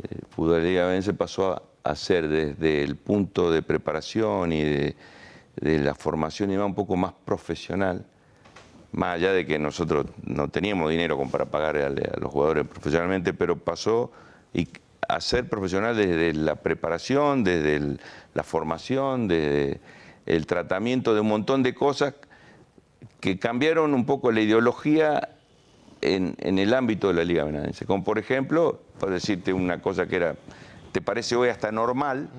Speaker 3: El fútbol de la Liga Benadense pasó a ser, desde el punto de preparación y de la formación, y va un poco más profesional. Más allá de que nosotros no teníamos dinero para pagar a los jugadores profesionalmente, pero pasó a ser profesional desde la preparación, desde la formación, desde el tratamiento de un montón de cosas que cambiaron un poco la ideología en el ámbito de la Liga Benadense. Como por ejemplo, para decirte una cosa que te parece hoy hasta normal,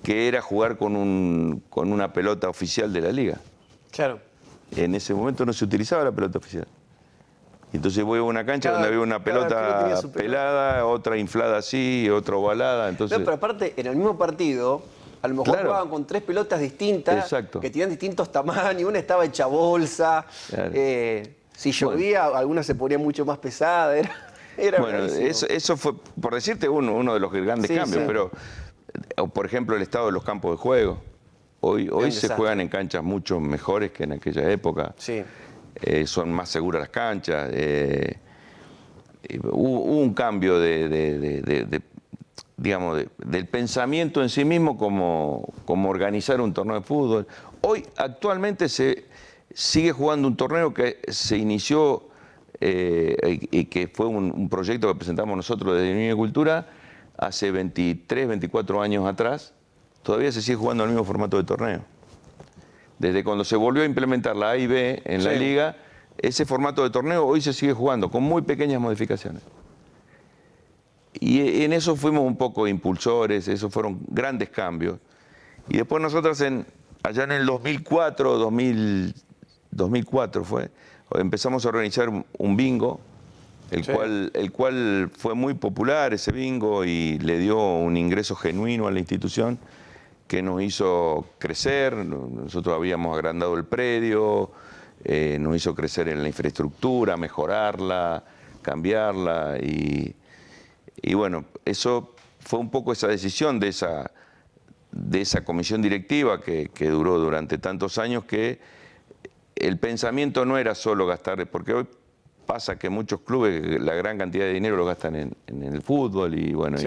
Speaker 3: que era jugar con una pelota oficial de la Liga.
Speaker 1: Claro.
Speaker 3: En ese momento no se utilizaba la pelota oficial. Entonces voy a una cancha donde había una pelota pelada, otra inflada así, otra ovalada. Entonces...
Speaker 1: No, pero aparte, en el mismo partido, a lo mejor jugaban con 3 pelotas distintas, que tenían distintos tamaños, una estaba hecha bolsa, si llovía, alguna se ponía mucho más pesada.
Speaker 3: Bueno, eso fue, por decirte, uno de los grandes cambios, pero, por ejemplo, el estado de los campos de juego. Hoy se juegan en canchas mucho mejores que en aquella época.
Speaker 1: Sí.
Speaker 3: Son más seguras las canchas. Hubo un cambio digamos, del pensamiento en sí mismo como organizar un torneo de fútbol. Hoy, actualmente, se sigue jugando un torneo que se inició y que fue un proyecto que presentamos nosotros desde Unión de Cultura hace 23, 24 años atrás. Todavía se sigue jugando el mismo formato de torneo. Desde cuando se volvió a implementar la A y B en la liga, ese formato de torneo hoy se sigue jugando con muy pequeñas modificaciones. Y en eso fuimos un poco impulsores, esos fueron grandes cambios. Y después nosotros allá en el 2004 fue, empezamos a organizar un bingo, el cual fue muy popular ese bingo y le dio un ingreso genuino a la institución que nos hizo crecer. Nosotros habíamos agrandado el predio, nos hizo crecer en la infraestructura, mejorarla, cambiarla y bueno, eso fue un poco esa decisión de esa comisión directiva que duró durante tantos años, que el pensamiento no era solo gastar, porque hoy pasa que muchos clubes la gran cantidad de dinero lo gastan en el fútbol y bueno,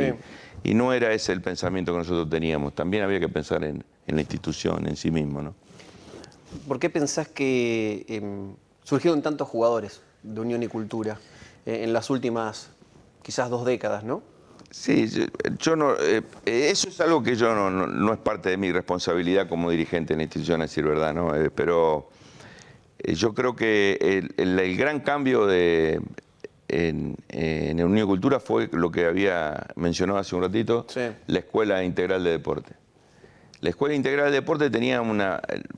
Speaker 3: y no era ese el pensamiento que nosotros teníamos. También había que pensar en la institución en sí mismo, ¿no?
Speaker 1: ¿Por qué pensás que surgieron tantos jugadores de Unión y Cultura en las últimas, quizás 2 décadas, ¿no?
Speaker 3: Sí, yo no, eso es algo que yo no es parte de mi responsabilidad como dirigente en la institución, a decir verdad, ¿no? Pero yo creo que el gran cambio en Unión y Cultura fue lo que había mencionado hace un ratito, la Escuela Integral de Deporte. La Escuela Integral de Deporte tenía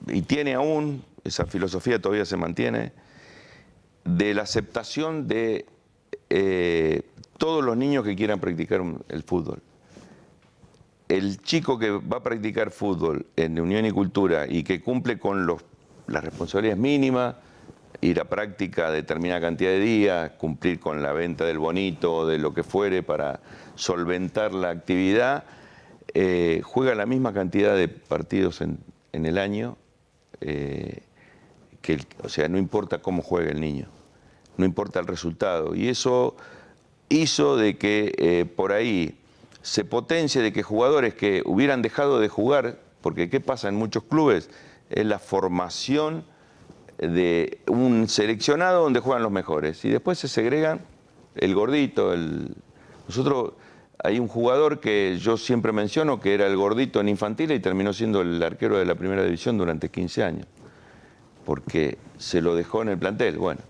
Speaker 3: y tiene aún, esa filosofía todavía se mantiene, de la aceptación de todos los niños que quieran practicar el fútbol. El chico que va a practicar fútbol en Unión y Cultura y que cumple con las responsabilidades mínimas, ir a práctica determinada cantidad de días, cumplir con la venta del bonito, de lo que fuere para solventar la actividad, juega la misma cantidad de partidos en el año, o sea, no importa cómo juegue el niño, no importa el resultado. Y eso hizo de que por ahí se potencie de que jugadores que hubieran dejado de jugar, porque ¿qué pasa en muchos clubes? Es la formación de un seleccionado donde juegan los mejores y después se segregan el gordito. Nosotros hay un jugador que yo siempre menciono que era el gordito en infantil y terminó siendo el arquero de la primera división durante 15 años porque se lo dejó en el plantel. Bueno,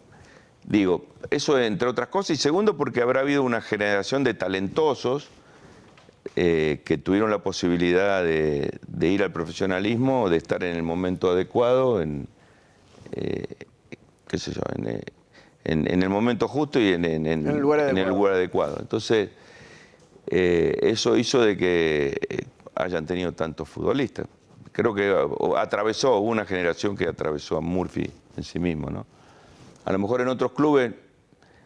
Speaker 3: digo, eso entre otras cosas, y segundo porque habrá habido una generación de talentosos que tuvieron la posibilidad de ir al profesionalismo, de estar en el momento adecuado, qué sé yo, en el momento justo y en el lugar adecuado. Entonces, eso hizo de que hayan tenido tantos futbolistas. Creo que hubo una generación que atravesó a Murphy en sí mismo, ¿no? A lo mejor en otros clubes,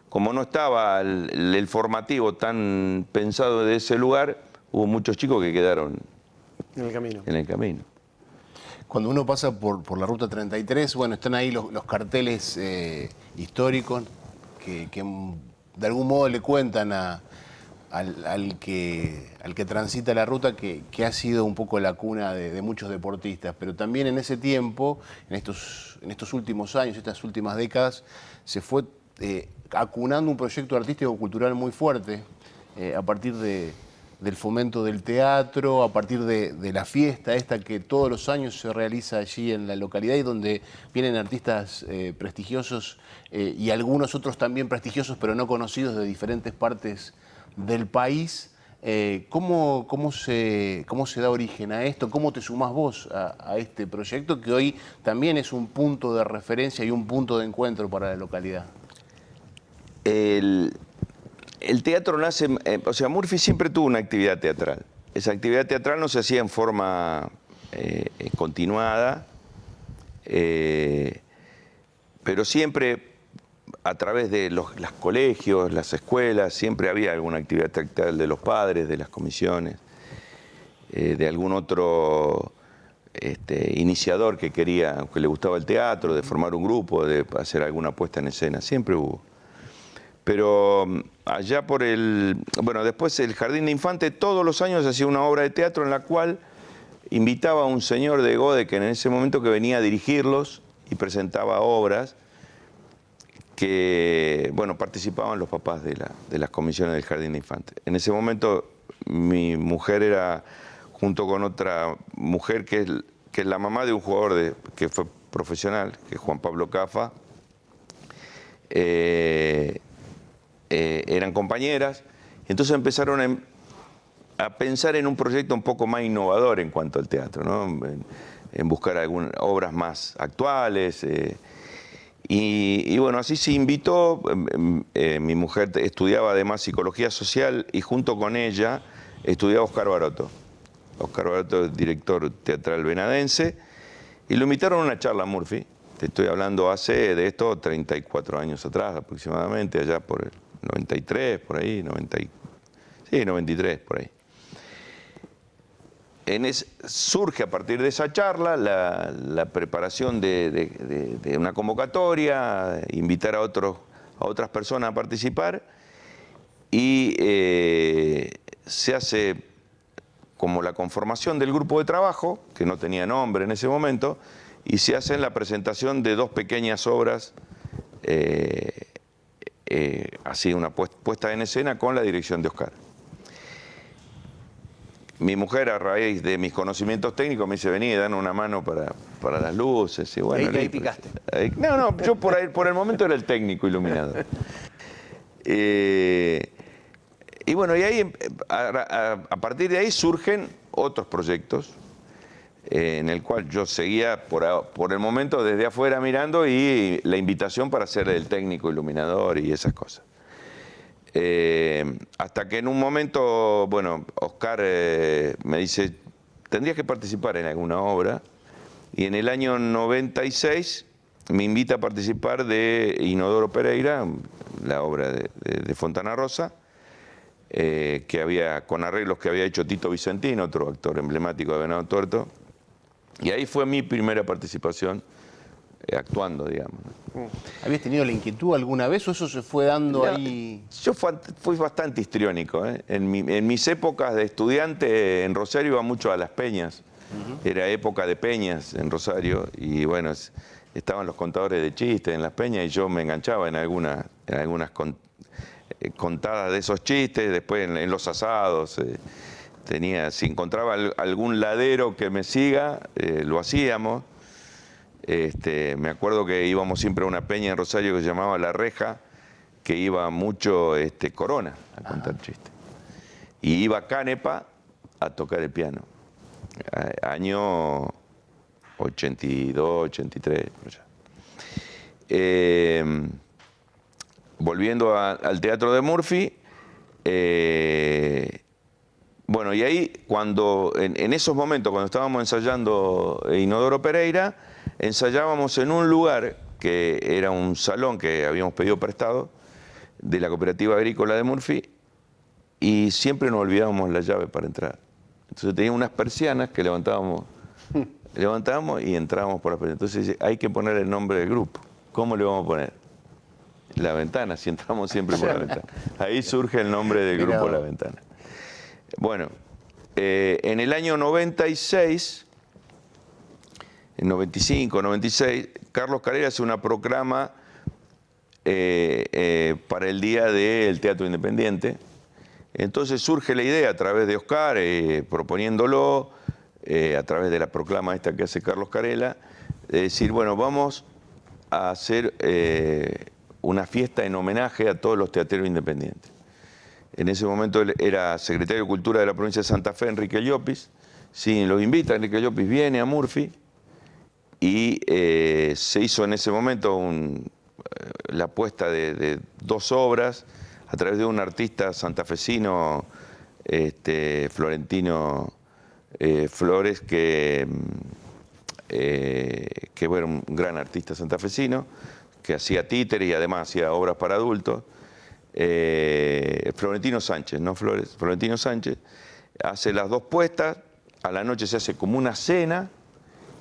Speaker 3: como no estaba el formativo tan pensado de ese lugar, hubo muchos chicos que quedaron en el camino.
Speaker 2: Cuando uno pasa por la Ruta 33, bueno, están ahí los carteles históricos que de algún modo le cuentan al que transita la ruta que ha sido un poco la cuna de muchos deportistas, pero también en ese tiempo, en estos últimos años, estas últimas décadas, se fue acunando un proyecto artístico-cultural muy fuerte a partir del fomento del teatro, a partir de la fiesta esta que todos los años se realiza allí en la localidad y donde vienen artistas prestigiosos y algunos otros también prestigiosos pero no conocidos de diferentes partes del país. ¿Cómo se da origen a esto? ¿Cómo te sumás vos a este proyecto que hoy también es un punto de referencia y un punto de encuentro para la localidad?
Speaker 3: El teatro nace, o sea, Murphy siempre tuvo una actividad teatral. Esa actividad teatral no se hacía en forma continuada, pero siempre a través de los colegios, las escuelas, siempre había alguna actividad teatral de los padres, de las comisiones, de algún otro iniciador que le gustaba el teatro, de formar un grupo, de hacer alguna puesta en escena, siempre hubo. Pero allá después el Jardín de Infantes todos los años hacía una obra de teatro en la cual invitaba a un señor de Godeken en ese momento que venía a dirigirlos y presentaba obras que, participaban los papás de las comisiones del Jardín de Infantes. En ese momento mi mujer era, junto con otra mujer que es la mamá de un jugador que fue profesional, que es Juan Pablo Cafa, eran compañeras, entonces empezaron a pensar en un proyecto un poco más innovador en cuanto al teatro, ¿no? En buscar algunas obras más actuales. Y bueno, así se invitó. Mi mujer estudiaba además psicología social y junto con ella estudiaba Oscar Baroto. Oscar Baroto es director teatral venadense, y lo invitaron a una charla a Murphy. Te estoy hablando hace de esto 34 años atrás aproximadamente, allá por el 93, por ahí, 93, por ahí. Surge a partir de esa charla la preparación de una convocatoria, invitar a otras personas a participar, y se hace como la conformación del grupo de trabajo, que no tenía nombre en ese momento, y se hace la presentación de 2 pequeñas obras, así una puesta en escena con la dirección de Oscar. Mi mujer, a raíz de mis conocimientos técnicos, me dice: vení, dan una mano para las luces. Y bueno,
Speaker 1: ahí picaste.
Speaker 3: No, yo por el momento era el técnico iluminador. Y bueno, y ahí, a partir de ahí surgen otros proyectos, en el cual yo seguía por el momento desde afuera mirando, y la invitación para ser el técnico iluminador y esas cosas. Hasta que en un momento, Oscar me dice: tendrías que participar en alguna obra, y en el año 96 me invita a participar de Inodoro Pereira, la obra de Fontana Rosa, con arreglos que había hecho Tito Vicentino, otro actor emblemático de Venado Tuerto, y ahí fue mi primera participación actuando, digamos.
Speaker 2: ¿Habías tenido la inquietud alguna vez o eso se fue dando ahí?
Speaker 3: Yo fui bastante histriónico, ¿eh? En mis épocas de estudiante en Rosario iba mucho a las peñas. Era época de peñas en Rosario, y bueno, estaban los contadores de chistes en las peñas, y yo me enganchaba en algunas contadas de esos chistes. Después en los asados, si encontraba algún ladero que me siga, lo hacíamos. Me acuerdo que íbamos siempre a una peña en Rosario que se llamaba La Reja, que iba mucho Corona a contar chistes. Y iba Canepa a tocar el piano. Año 82, 83, por allá. Volviendo al teatro de Murphy, y ahí, en esos momentos, cuando estábamos ensayando Inodoro Pereira, ensayábamos en un lugar que era un salón que habíamos pedido prestado de la Cooperativa Agrícola de Murphy, y siempre nos olvidábamos la llave para entrar. Entonces tenía unas persianas que levantábamos y entrábamos por las persianas. Entonces dice: hay que poner el nombre del grupo. ¿Cómo le vamos a poner? La Ventana, si entramos siempre por la ventana. Ahí surge el nombre del grupo La Ventana. Bueno, en el año 96, en 95, 96, Carlos Carrera hace una proclama para el Día del Teatro Independiente. Entonces surge la idea a través de Oscar, proponiéndolo, a través de la proclama esta que hace Carlos Carella, de decir: vamos a hacer una fiesta en homenaje a todos los teatreros independientes. En ese momento era secretario de Cultura de la provincia de Santa Fe, Enrique Llopis. Sí, los invita, Enrique Llopis viene a Murphy, y se hizo en ese momento la puesta de 2 obras a través de un artista santafesino, Florentino Flores, que era un gran artista santafesino, que hacía títeres y además hacía obras para adultos. Florentino Sánchez, no Flores, Florentino Sánchez, hace las 2 puestas, a la noche se hace como una cena,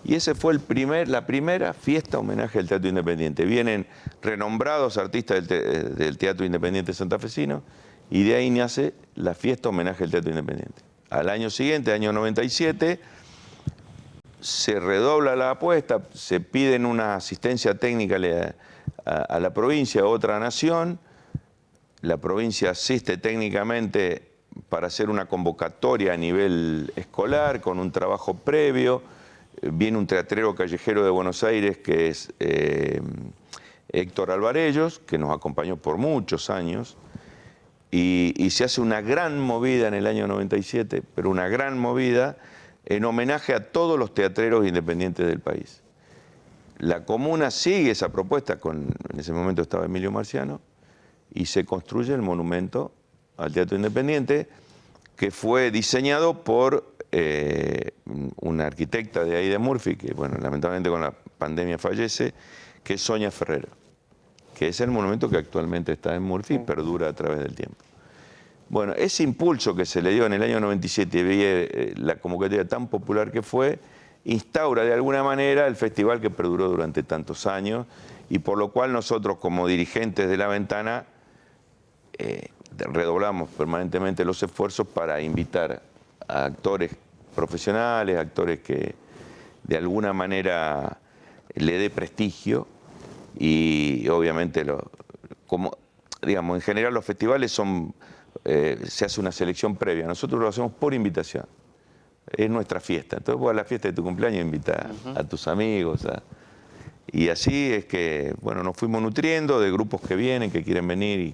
Speaker 3: y ese fue la primera fiesta homenaje al Teatro Independiente. Vienen renombrados artistas del Teatro Independiente santafesino, y de ahí nace la fiesta homenaje al Teatro Independiente. Al año siguiente, año 97, se redobla la apuesta, se piden una asistencia técnica a la provincia, a otra nación. La provincia asiste técnicamente para hacer una convocatoria a nivel escolar, con un trabajo previo. Viene un teatrero callejero de Buenos Aires, que es Héctor Alvarellos, que nos acompañó por muchos años. Y se hace una gran movida en el año 97, pero una gran movida en homenaje a todos los teatreros independientes del país. La comuna sigue esa propuesta, en ese momento estaba Emilio Marciano, y se construye el monumento al Teatro Independiente, que fue diseñado por una arquitecta de ahí de Murphy, que bueno, lamentablemente con la pandemia fallece, que es Sonia Ferrero, que es el monumento que actualmente está en Murphy y perdura a través del tiempo. Bueno, ese impulso que se le dio en el año 97, veía la convocatoria tan popular que fue, instaura de alguna manera el festival que perduró durante tantos años, y por lo cual nosotros como dirigentes de La Ventana redoblamos permanentemente los esfuerzos para invitar a actores profesionales, actores que de alguna manera le dé prestigio, y obviamente, como digamos, en general los festivales son, se hace una selección previa, nosotros lo hacemos por invitación, es nuestra fiesta, entonces vos a la fiesta de tu cumpleaños invitás a tus amigos, y así es que, bueno, nos fuimos nutriendo de grupos que vienen, que quieren venir,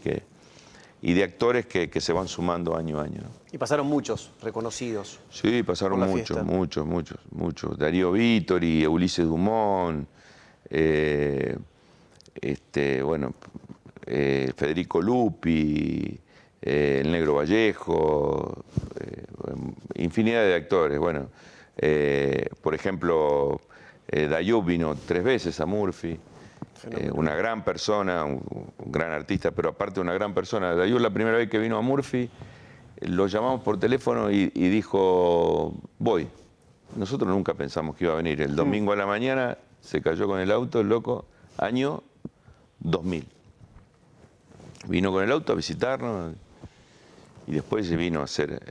Speaker 3: y de actores que se van sumando año a año, ¿no?
Speaker 1: Y pasaron muchos reconocidos.
Speaker 3: Sí, pasaron muchos. Darío Vittori, Ulises Dumont, Federico Lupi, el Negro Vallejo, infinidad de actores. Bueno, por ejemplo, Dayub vino 3 veces a Murphy. Una gran persona, un gran artista, pero aparte una gran persona. Dayub, la primera vez que vino a Murphy, lo llamamos por teléfono y dijo, voy. Nosotros nunca pensamos que iba a venir. El domingo a la mañana se cayó con el auto, el loco, año 2000. Vino con el auto a visitarnos y después se vino a hacer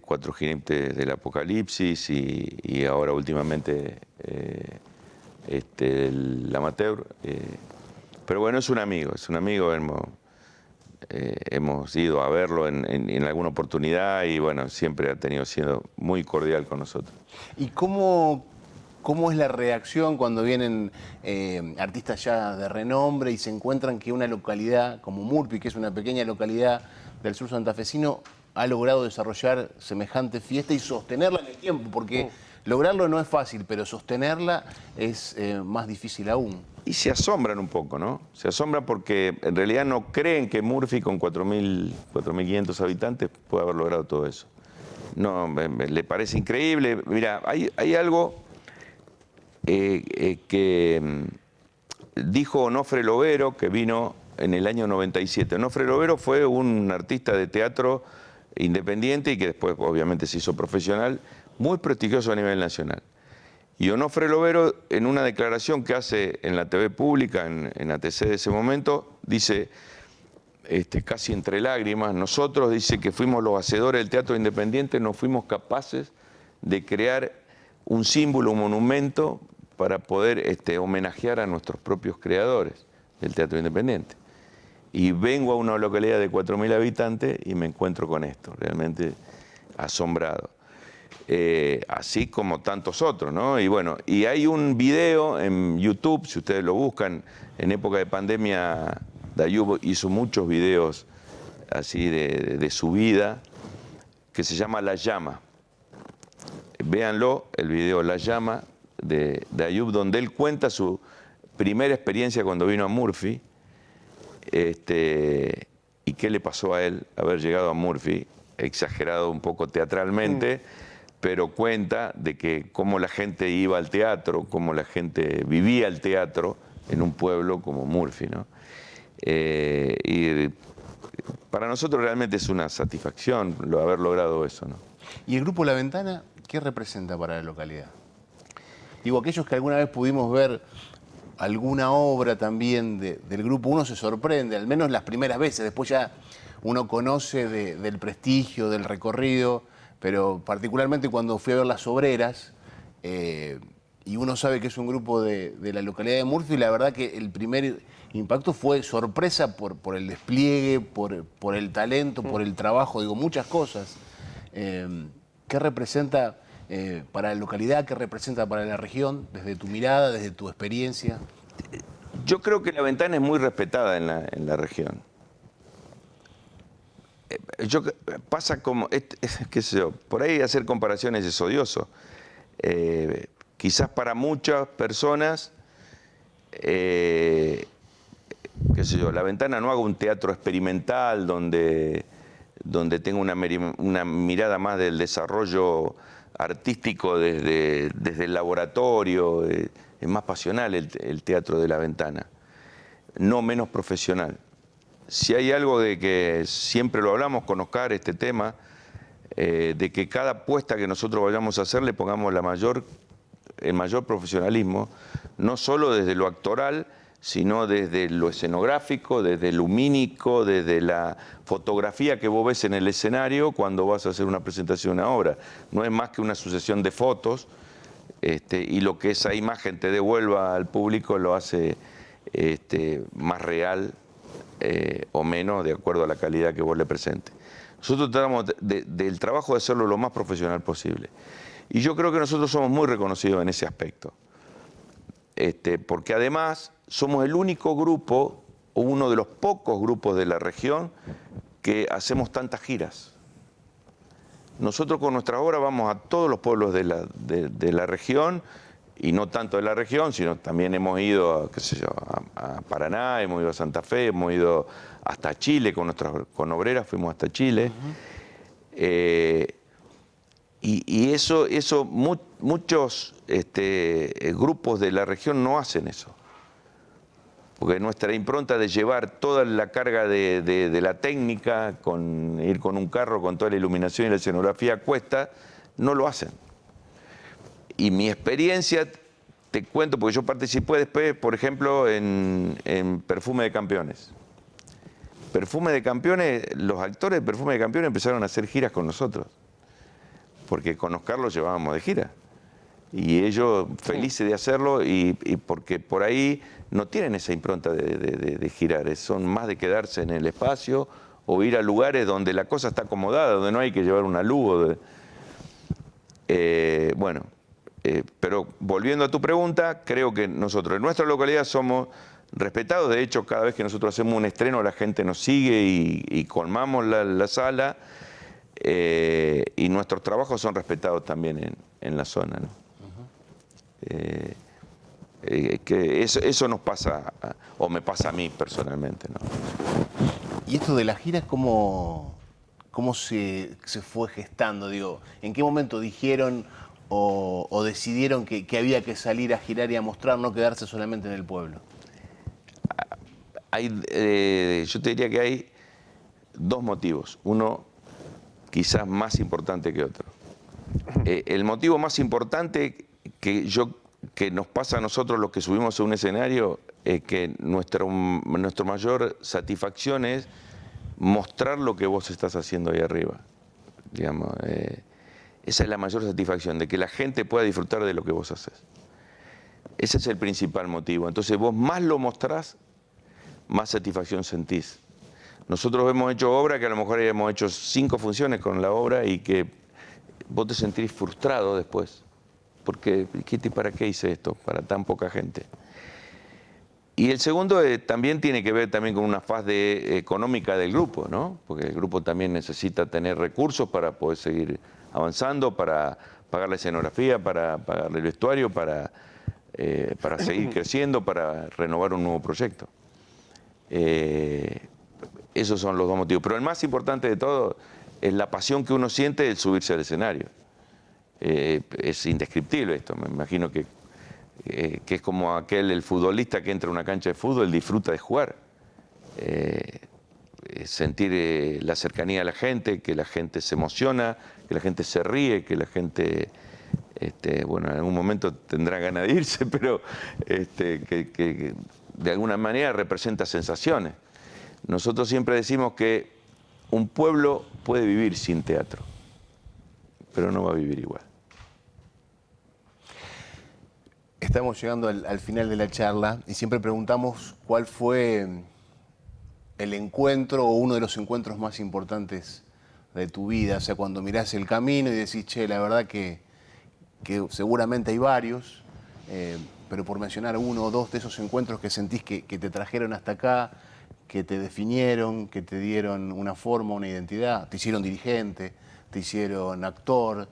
Speaker 3: 4 jinetes del Apocalipsis y ahora últimamente el Amateur. Pero bueno, es un amigo, hemos ido a verlo en alguna oportunidad y bueno, siempre ha sido muy cordial con nosotros.
Speaker 2: ¿Y cómo es la reacción cuando vienen artistas ya de renombre y se encuentran que una localidad como Murphy, que es una pequeña localidad del sur santafesino, ha logrado desarrollar semejante fiesta y sostenerla en el tiempo? Porque lograrlo no es fácil, pero sostenerla es más difícil aún.
Speaker 3: Y se asombran un poco, ¿no? Se asombran porque en realidad no creen que Murphy con 4.500 habitantes pueda haber logrado todo eso. No, le parece increíble. Mira, hay algo que dijo Onofre Lovero, que vino en el año 97. Onofre Lovero fue un artista de teatro independiente y que después obviamente se hizo profesional, muy prestigioso a nivel nacional. Y Onofre Lovero, en una declaración que hace en la TV pública, en ATC de ese momento, dice, casi entre lágrimas, nosotros, dice, que fuimos los hacedores del teatro independiente, no fuimos capaces de crear un símbolo, un monumento para poder homenajear a nuestros propios creadores del teatro independiente. Y vengo a una localidad de 4.000 habitantes y me encuentro con esto, realmente asombrado. Así como tantos otros, ¿no? Y bueno, y hay un video en YouTube, si ustedes lo buscan, en época de pandemia, Dayub hizo muchos videos así de su vida, que se llama La Llama. Véanlo, el video La Llama de Dayub, donde él cuenta su primera experiencia cuando vino a Murphy, y qué le pasó a él haber llegado a Murphy, exagerado un poco teatralmente, pero cuenta de que cómo la gente iba al teatro, cómo la gente vivía el teatro en un pueblo como Murphy, ¿no? Y para nosotros realmente es una satisfacción haber logrado eso, ¿no?
Speaker 2: ¿Y el Grupo La Ventana qué representa para la localidad? Digo, aquellos que alguna vez pudimos ver alguna obra también del grupo, uno se sorprende, al menos las primeras veces, después ya uno conoce del prestigio, del recorrido, pero particularmente cuando fui a ver Las Obreras, y uno sabe que es un grupo de la localidad de Murphy, la verdad que el primer impacto fue sorpresa por el despliegue, por el talento, por el trabajo, digo, muchas cosas. ¿Qué representa para la localidad, qué representa para la región, desde tu mirada, desde tu experiencia?
Speaker 3: Yo creo que La Ventana es muy respetada en la región. Pasa como, qué sé yo, por ahí hacer comparaciones es odioso. Quizás para muchas personas, qué sé yo, La Ventana no haga un teatro experimental donde tenga una mirada más del desarrollo artístico desde el laboratorio. Es más pasional el teatro de La Ventana, no menos profesional. Si hay algo de que siempre lo hablamos con Oscar, este tema, de que cada apuesta que nosotros vayamos a hacer le pongamos el mayor profesionalismo, no solo desde lo actoral, sino desde lo escenográfico, desde el lumínico, desde la fotografía que vos ves en el escenario cuando vas a hacer una presentación de una obra. No es más que una sucesión de fotos, y lo que esa imagen te devuelva al público lo hace más real o menos, de acuerdo a la calidad que vos le presentes. Nosotros tratamos del trabajo de hacerlo lo más profesional posible. Y yo creo que nosotros somos muy reconocidos en ese aspecto. Porque además somos el único grupo, o uno de los pocos grupos de la región, que hacemos tantas giras. Nosotros con nuestra obra vamos a todos los pueblos de la región, y no tanto de la región, sino también hemos ido a Paraná, hemos ido a Santa Fe, hemos ido hasta Chile, con Obreras fuimos hasta Chile. Y eso muchos grupos de la región no hacen eso. Porque nuestra impronta de llevar toda la carga de la técnica, ir con un carro con toda la iluminación y la escenografía a cuesta, no lo hacen. Y mi experiencia, te cuento, porque yo participé después, por ejemplo, en Perfume de Campeones. Perfume de Campeones, los actores de Perfume de Campeones empezaron a hacer giras con nosotros. Porque con Oscar los llevábamos de gira. Y ellos felices de hacerlo, y porque por ahí no tienen esa impronta de girar, son más de quedarse en el espacio o ir a lugares donde la cosa está acomodada, donde no hay que llevar una luz. Pero volviendo a tu pregunta, creo que nosotros en nuestra localidad somos respetados. De hecho, cada vez que nosotros hacemos un estreno, la gente nos sigue y colmamos la sala. Y nuestros trabajos son respetados también en la zona, ¿no? Que eso nos pasa, o me pasa a mí personalmente, ¿no?
Speaker 2: ¿Y esto de las giras cómo se fue gestando? Digo, ¿en qué momento dijeron o decidieron que había que salir a girar y a mostrar, no quedarse solamente en el pueblo?
Speaker 3: Yo te diría que hay dos motivos. Uno, quizás más importante que otro. El motivo más importante que nos pasa a nosotros los que subimos a un escenario es que nuestra mayor satisfacción es mostrar lo que vos estás haciendo ahí arriba. Digamos, esa es la mayor satisfacción, de que la gente pueda disfrutar de lo que vos haces. Ese es el principal motivo. Entonces vos más lo mostrás, más satisfacción sentís. Nosotros hemos hecho obra que a lo mejor hemos hecho 5 funciones con la obra y que vos te sentís frustrado después. Porque, ¿para qué hice esto? Para tan poca gente. Y el segundo también tiene que ver también con una faz económica del grupo, ¿no? Porque el grupo también necesita tener recursos para poder seguir avanzando, para pagar la escenografía, para pagar el vestuario, para seguir creciendo, para renovar un nuevo proyecto. Esos son los dos motivos. Pero el más importante de todo es la pasión que uno siente del subirse al escenario. Es indescriptible esto. Me imagino que que es como el futbolista que entra a una cancha de fútbol, disfruta de jugar. Sentir la cercanía de la gente, que la gente se emociona, que la gente se ríe, que la gente, bueno, en algún momento tendrá ganas de irse, pero que de alguna manera representa sensaciones. Nosotros siempre decimos que un pueblo puede vivir sin teatro, pero no va a vivir igual.
Speaker 2: Estamos llegando al final de la charla y siempre preguntamos cuál fue el encuentro o uno de los encuentros más importantes de tu vida. O sea, cuando mirás el camino y decís, che, la verdad que seguramente hay varios, pero por mencionar uno o dos de esos encuentros que sentís que te trajeron hasta acá, que te definieron, que te dieron una forma, una identidad, te hicieron dirigente, te hicieron actor,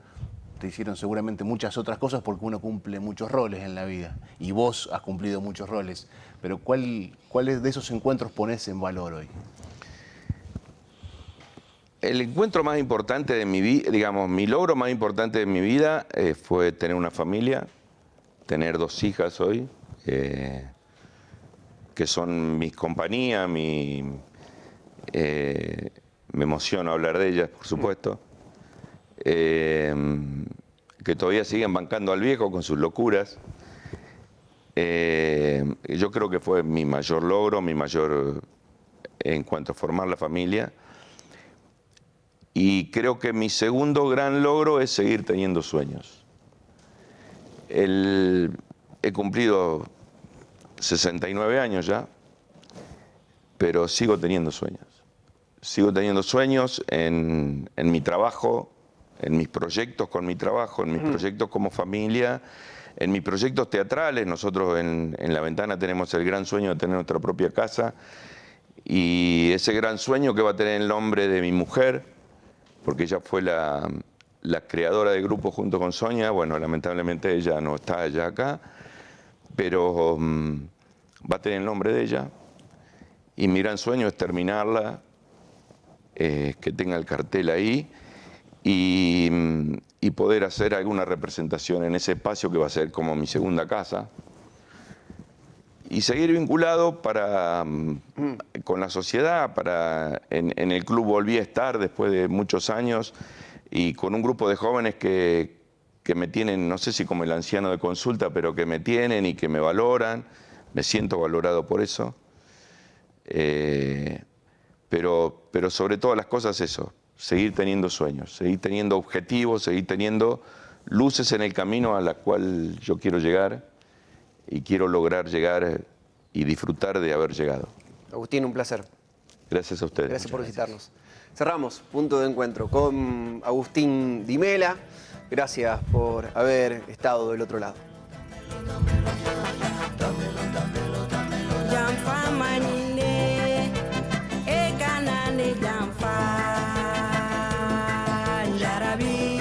Speaker 2: te hicieron seguramente muchas otras cosas porque uno cumple muchos roles en la vida y vos has cumplido muchos roles. Pero ¿cuáles de esos encuentros ponés en valor hoy?
Speaker 3: El encuentro más importante de mi vida, digamos, mi logro más importante de mi vida fue tener una familia, tener 2 hijas hoy, que son mis compañías, me emociona hablar de ellas, por supuesto. Que todavía siguen bancando al viejo con sus locuras. Yo creo que fue mi mayor logro, en cuanto a formar la familia. Y creo que mi segundo gran logro es seguir teniendo sueños. He cumplido 69 años ya, pero sigo teniendo sueños. Sigo teniendo sueños en mi trabajo, en mis proyectos con mi trabajo, en mis proyectos como familia, en mis proyectos teatrales. Nosotros en La Ventana tenemos el gran sueño de tener nuestra propia casa y ese gran sueño que va a tener el nombre de mi mujer, porque ella fue la creadora del grupo junto con Sonia. Bueno, lamentablemente ella no está ya acá, pero va a tener el nombre de ella y mi gran sueño es terminarla, que tenga el cartel ahí y poder hacer alguna representación en ese espacio que va a ser como mi segunda casa y seguir vinculado con la sociedad. En el club volví a estar después de muchos años y con un grupo de jóvenes que me tienen, no sé si como el anciano de consulta, pero que me tienen y que me valoran. Me siento valorado por eso. Pero sobre todas las cosas eso, seguir teniendo sueños, seguir teniendo objetivos, seguir teniendo luces en el camino a la cual yo quiero llegar y quiero lograr llegar y disfrutar de haber llegado.
Speaker 1: Agustín, un placer.
Speaker 3: Gracias a ustedes.
Speaker 1: Gracias por visitarnos. Cerramos Punto de Encuentro con Agustín Di Mela. Gracias por haber estado del otro lado.
Speaker 10: Yarabi